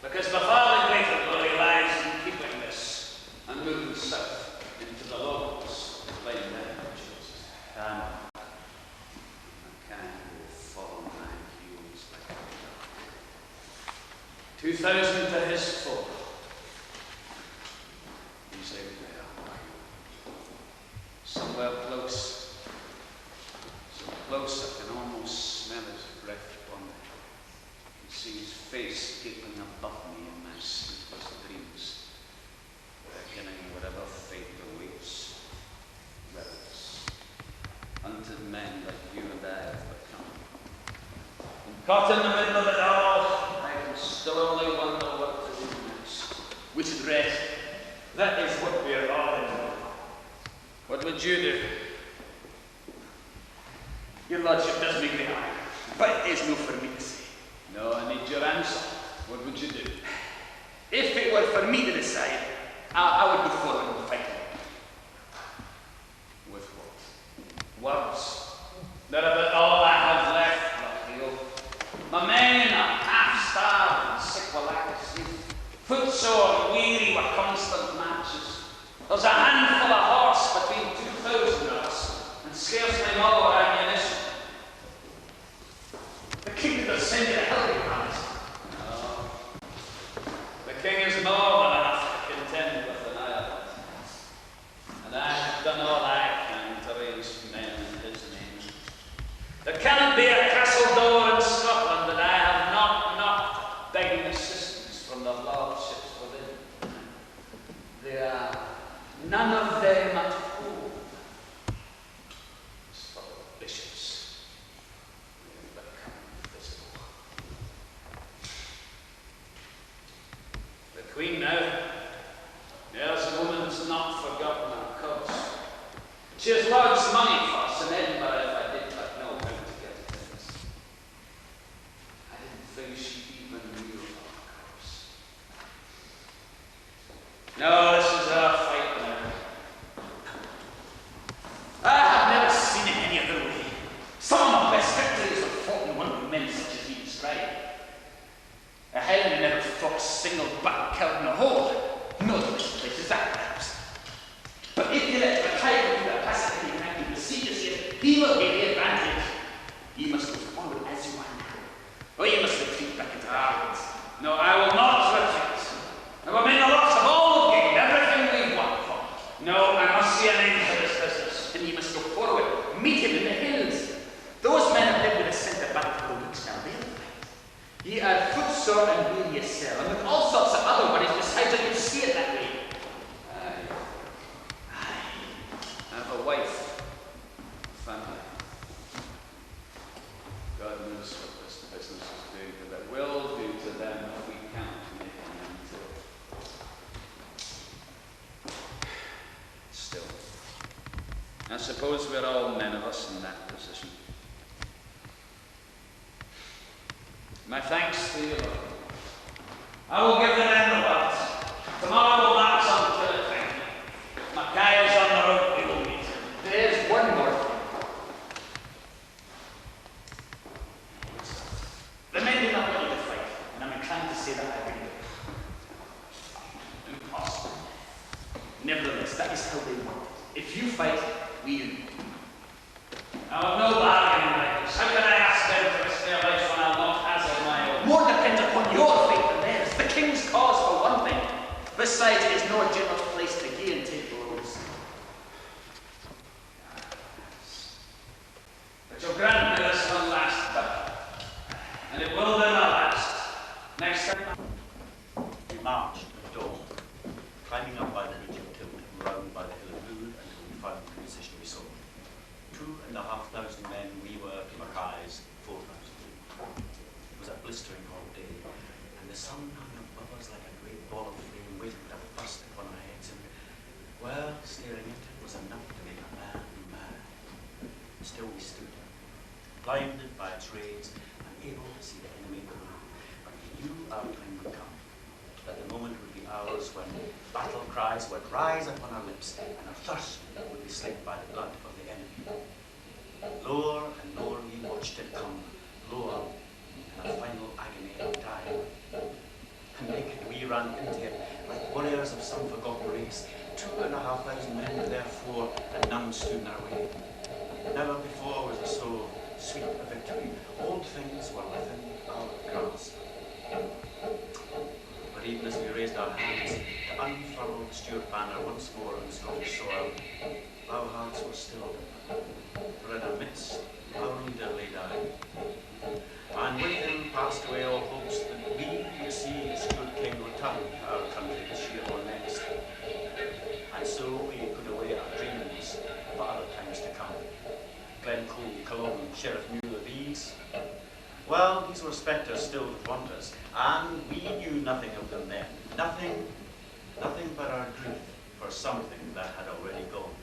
Because the far the greater glory lies in keeping this and moving south into the lowlands to claim their riches. I can't go follow my heels like a dog. 2,000 to his full. He's out there. Somewhere close. So close I can almost smell his breath upon me. I can see his face gaping above me in my sleepless dreams, reckoning whatever fate awaits. Rebels. Hunted men like you and I have become. And caught in the middle of it all, I can still only wonder what to do next. We should rest. That is what we are all in for. What would you do? Your lordship does make me angry, but it is no for me to say. No, I need your answer. What would you do? If it were for me to decide, I would go forward and fight. With what? Words. They're about all I have left, Lockhill. My men are half-starved and sick with lack of sleep, footsore and weary with constant marches. There's a handful of horse between 2,000 of us, and scarcely more ammunition. The king did not send you to help you, Hans. No. The king is more than enough to contend with an Ireland. And I have done all I can to raise men in his name. There cannot be a castle door in Scotland that I have not knocked begging assistance from the lordships within. They are none of them at home. As for the bishops, they have become visible. The Queen now, there's a woman's not forgotten her cause. She has lodged money for us in Edinburgh if I did but know how to get it in us. I didn't think she even knew of our cause. No, this is our fight now. I have never seen it any other way. Some of my best victories were fought in one with men such as you describe. A Highland never fought a single battle killed in a hole. No such place as that, perhaps. But if you let the tiger do the passing and can besiege us here, he will get the advantage. You must go forward as you are now. Or you must retreat back into the Highlands. No, I will not retreat. I will make the loss of all gain, everything we've won for. No, I must see an end to this business. And you must go forward, meet him in the hills. Those men have lived with us sent the battle for weeks now. They'll fight. Ye are footsore and weary yourself, and with all sorts of other worries besides that you see it that way. Aye. I have a wife, a suppose we're all men of us in that position. My thanks to you, Lord. I will give the men the words. Tomorrow we'll march on Killiecrankie. Mackay is on the road, we will meet. There's one more thing. The men do not really fight, and I'm inclined to say that I agree with them. Impossible. Nevertheless, that is how they want it. If you fight, we do. I have no bargaining rights. How can I ask them to risk their lives when I'll not hazard my own? More depends upon your fate than theirs. The king's cause, for one thing. Besides, it is no general's place to gain and take blows. But you'll grant me this one last battle, and it will be my last. Next time. We marched at dawn, climbing up by the ridge of Tilt and round by the hill of Mood until we found the position we sought. 2,500 men we were to Mackay's 4,000. It was a blistering hot day, and the sun hung above us like a great ball of flame waiting to burst upon our heads, and, well, staring into it was enough to make a man mad. Still we stood, blinded by its rays, unable to see the enemy coming, but we knew our time would come, that the moment would be ours when battle cries would rise upon our lips, and our thirst would be slaked by the blood of the enemy. Lower and lower we watched it come, lower, in a final agony of dying. And naked we ran into it, like warriors of some forgotten race. 2,500 men therefore, and none stood in our way. Never before was there so sweet a victory. Old things were within our grasp. But even as we raised our hands to unfurl the Stuart banner once more on the Scottish soil, our hearts were stilled. For in our midst, our leader lay dying. And with him passed away all hopes that we would see the Stuart king return to our country this year or next. And so we put away our dreams for other times to come. Glencoe, Cologne, Sheriff knew of these. Well, these were spectres still that want us, and we knew nothing of them then. Nothing but our grief for something that had already gone.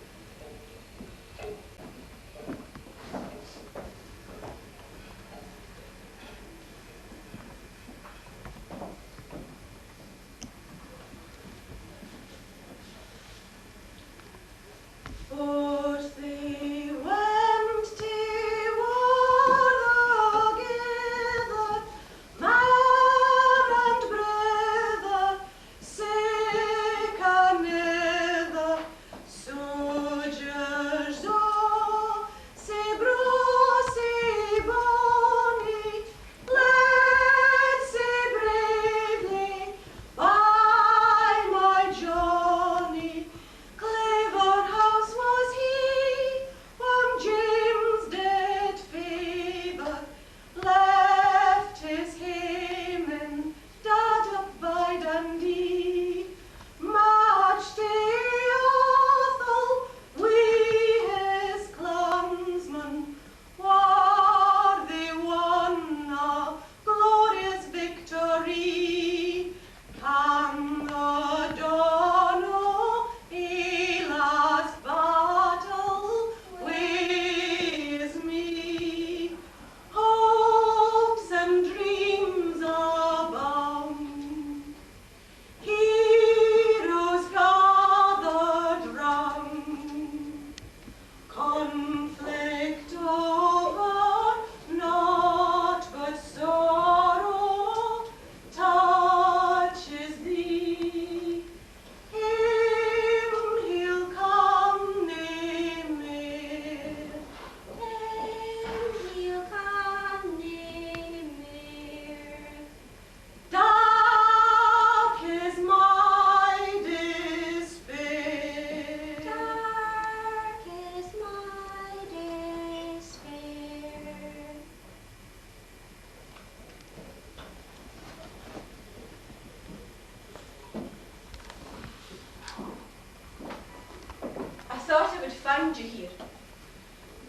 You here.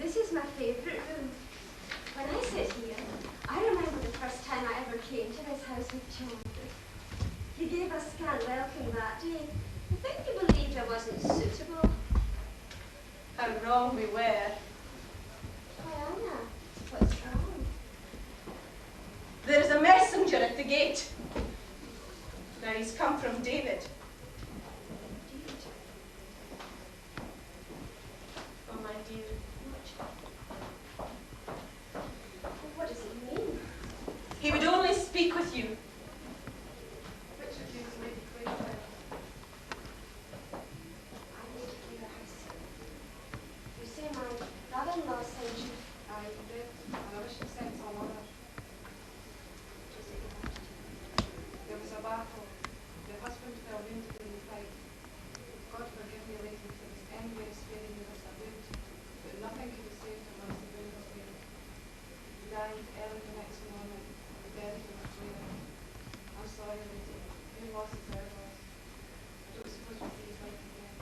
This is my favourite room. When I sit here, I remember the first time I ever came to this house with John. He gave us scant welcome that day. I think he believed I wasn't suitable. How how wrong we were. Diana, what's wrong? There's a messenger at the gate. Now he's come from David. Oh, my dear. What does it mean? He would only speak with you. Which of you is Lady Queensberry? I'm Lady Claverhouse. You say my brother-in-law sent you. I did, and I wish he sent some other. What is it you want to do? There was a battle. Your husband fell wounded in the fight. God forgive me, lady, if there was any way of sparing you this I would, but nothing could have saved him once the wound was healed. He died early the next morning, and we buried him at Claver'se. I'm sorry, lady. Your loss is our loss. I don't suppose we'll see his wife again.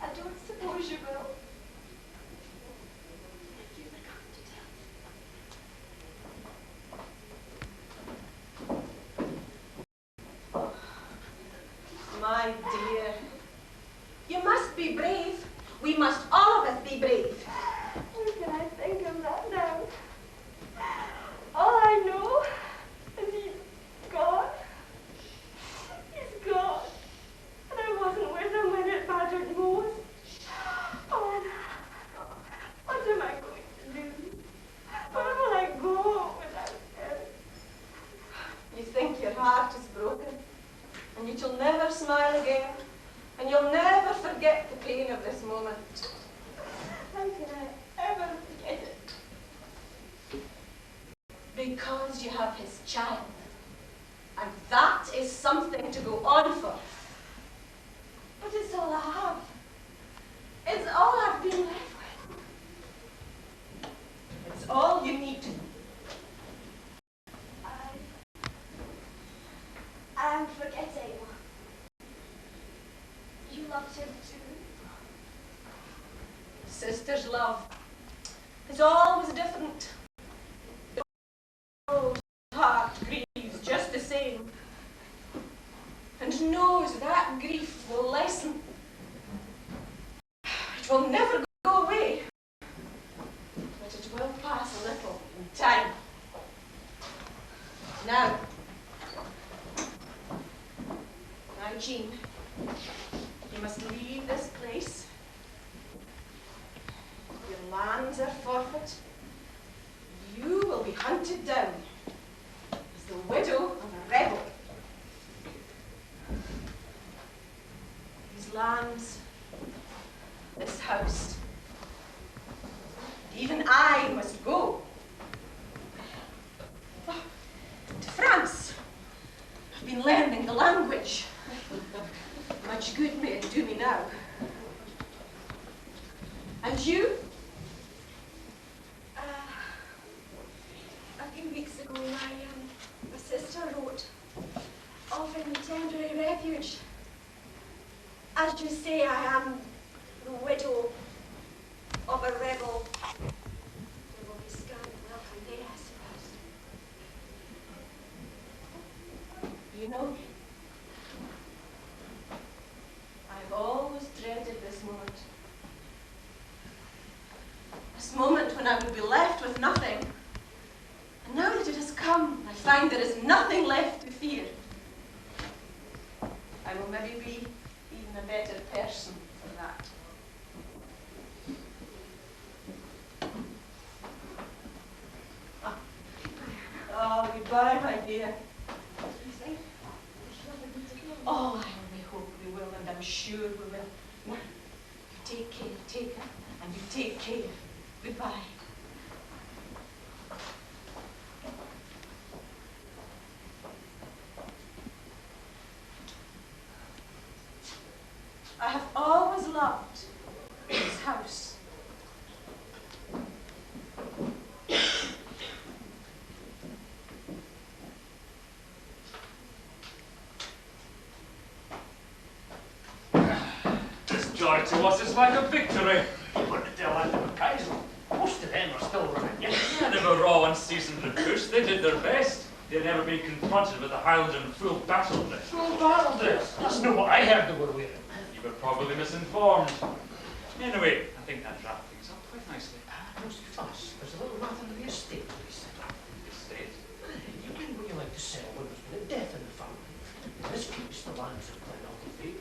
I don't suppose you will. You were come to tell me. My dear, you must be brave. We must all of us be brave. How can I think of that now? All I know is he's gone. He's gone. And I wasn't with him when it mattered most. Oh, what am I going to do? Where will I go without him? You think your heart is broken, and you shall never smile again, and you'll never forget the pain of this moment. How can I ever forget it? Because you have his child, and that is something to go on for. But it's all I have. It's all I've been left with. It's all you need. I'm forgetting. You loved him too. Sister's love is always different. The old heart grieves just the same, and knows that grief will lessen. It will never go away, but it will pass a little in time. Now, Jean, you must leave this place. Your lands are forfeit. You will be hunted down as the widow of a rebel. These lands, this house, even I must go. To France. I've been learning the language. Much good may it do me now. And you? A few weeks ago, my sister wrote, offering me temporary refuge. As you say, I am the widow of a rebel. There will be scant welcome there, I suppose. You know, I've always dreaded this moment. This moment when I would be left with nothing. And now that it has come, I find there is nothing left to fear. I will maybe be even a better person for that. Oh, goodbye, my dear. You think? Oh, I only hope we will, and I'm sure we will. Now, you take care, take her, and you take care. Goodbye. I have always loved this house. This joy to us is like a victory. You want to tell that to Macdonald? Most of them are still running yet. Yeah, they were raw and seasoned recruits. They did their best. They'd never been confronted with a Highland in full battle dress. Full battle dress? That's not what I heard they were wearing. You were probably misinformed. Anyway, I think that wrapped things up quite nicely. Nosy fuss. There's a little matter of the estate to be settled. Estate? You can what you like to sell when there's been a death in the family. In this case, the lands of Glenorchy,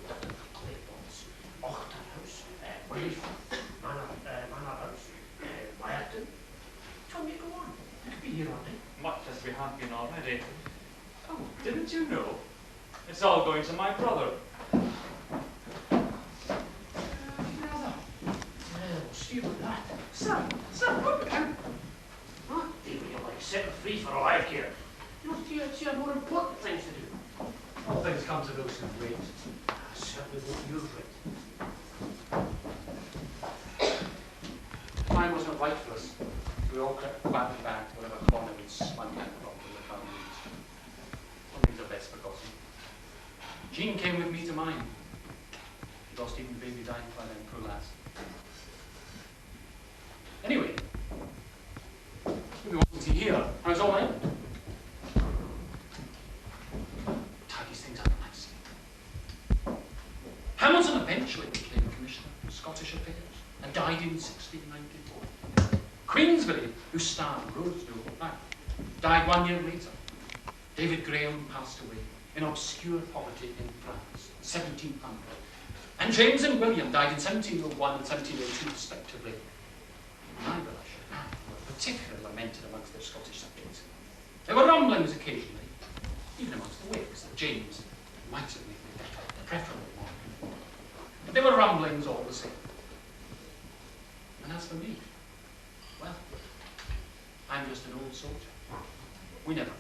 Claver'se, House, Livingstone, Manor House, Wyerton. Tell me, go on. You could be here all day. Much as we have been already. Oh, didn't you know? It's all going to my brother. We'll see about that. Sir, put me down. Huh? They really like setting free for all I care. You have more important things to do. All things come to those who wait. Certainly what you've read. Time wasn't right for us. We all crept quietly back to whatever corner we'd slunk out from the families. Some things are best forgotten. Jean came with me to mine. She lost even the baby dying by then, poor lass. Anyway, we wasn't here. I was all in. Tie these things up nicely. Hamilton eventually became Commissioner of Scottish Affairs and died in 1694. Queensberry, who starred Rose died 1 year later. David Grahame passed away in obscure poverty in France, 1700. And James and William died in 1701 and 1702 respectively. Neither, I should add, were particularly lamented amongst their Scottish subjects. There were rumblings occasionally, even amongst the Whigs, that James might have made the preferable one. But there were rumblings all the same. And as for me, well, I'm just an old soldier. We never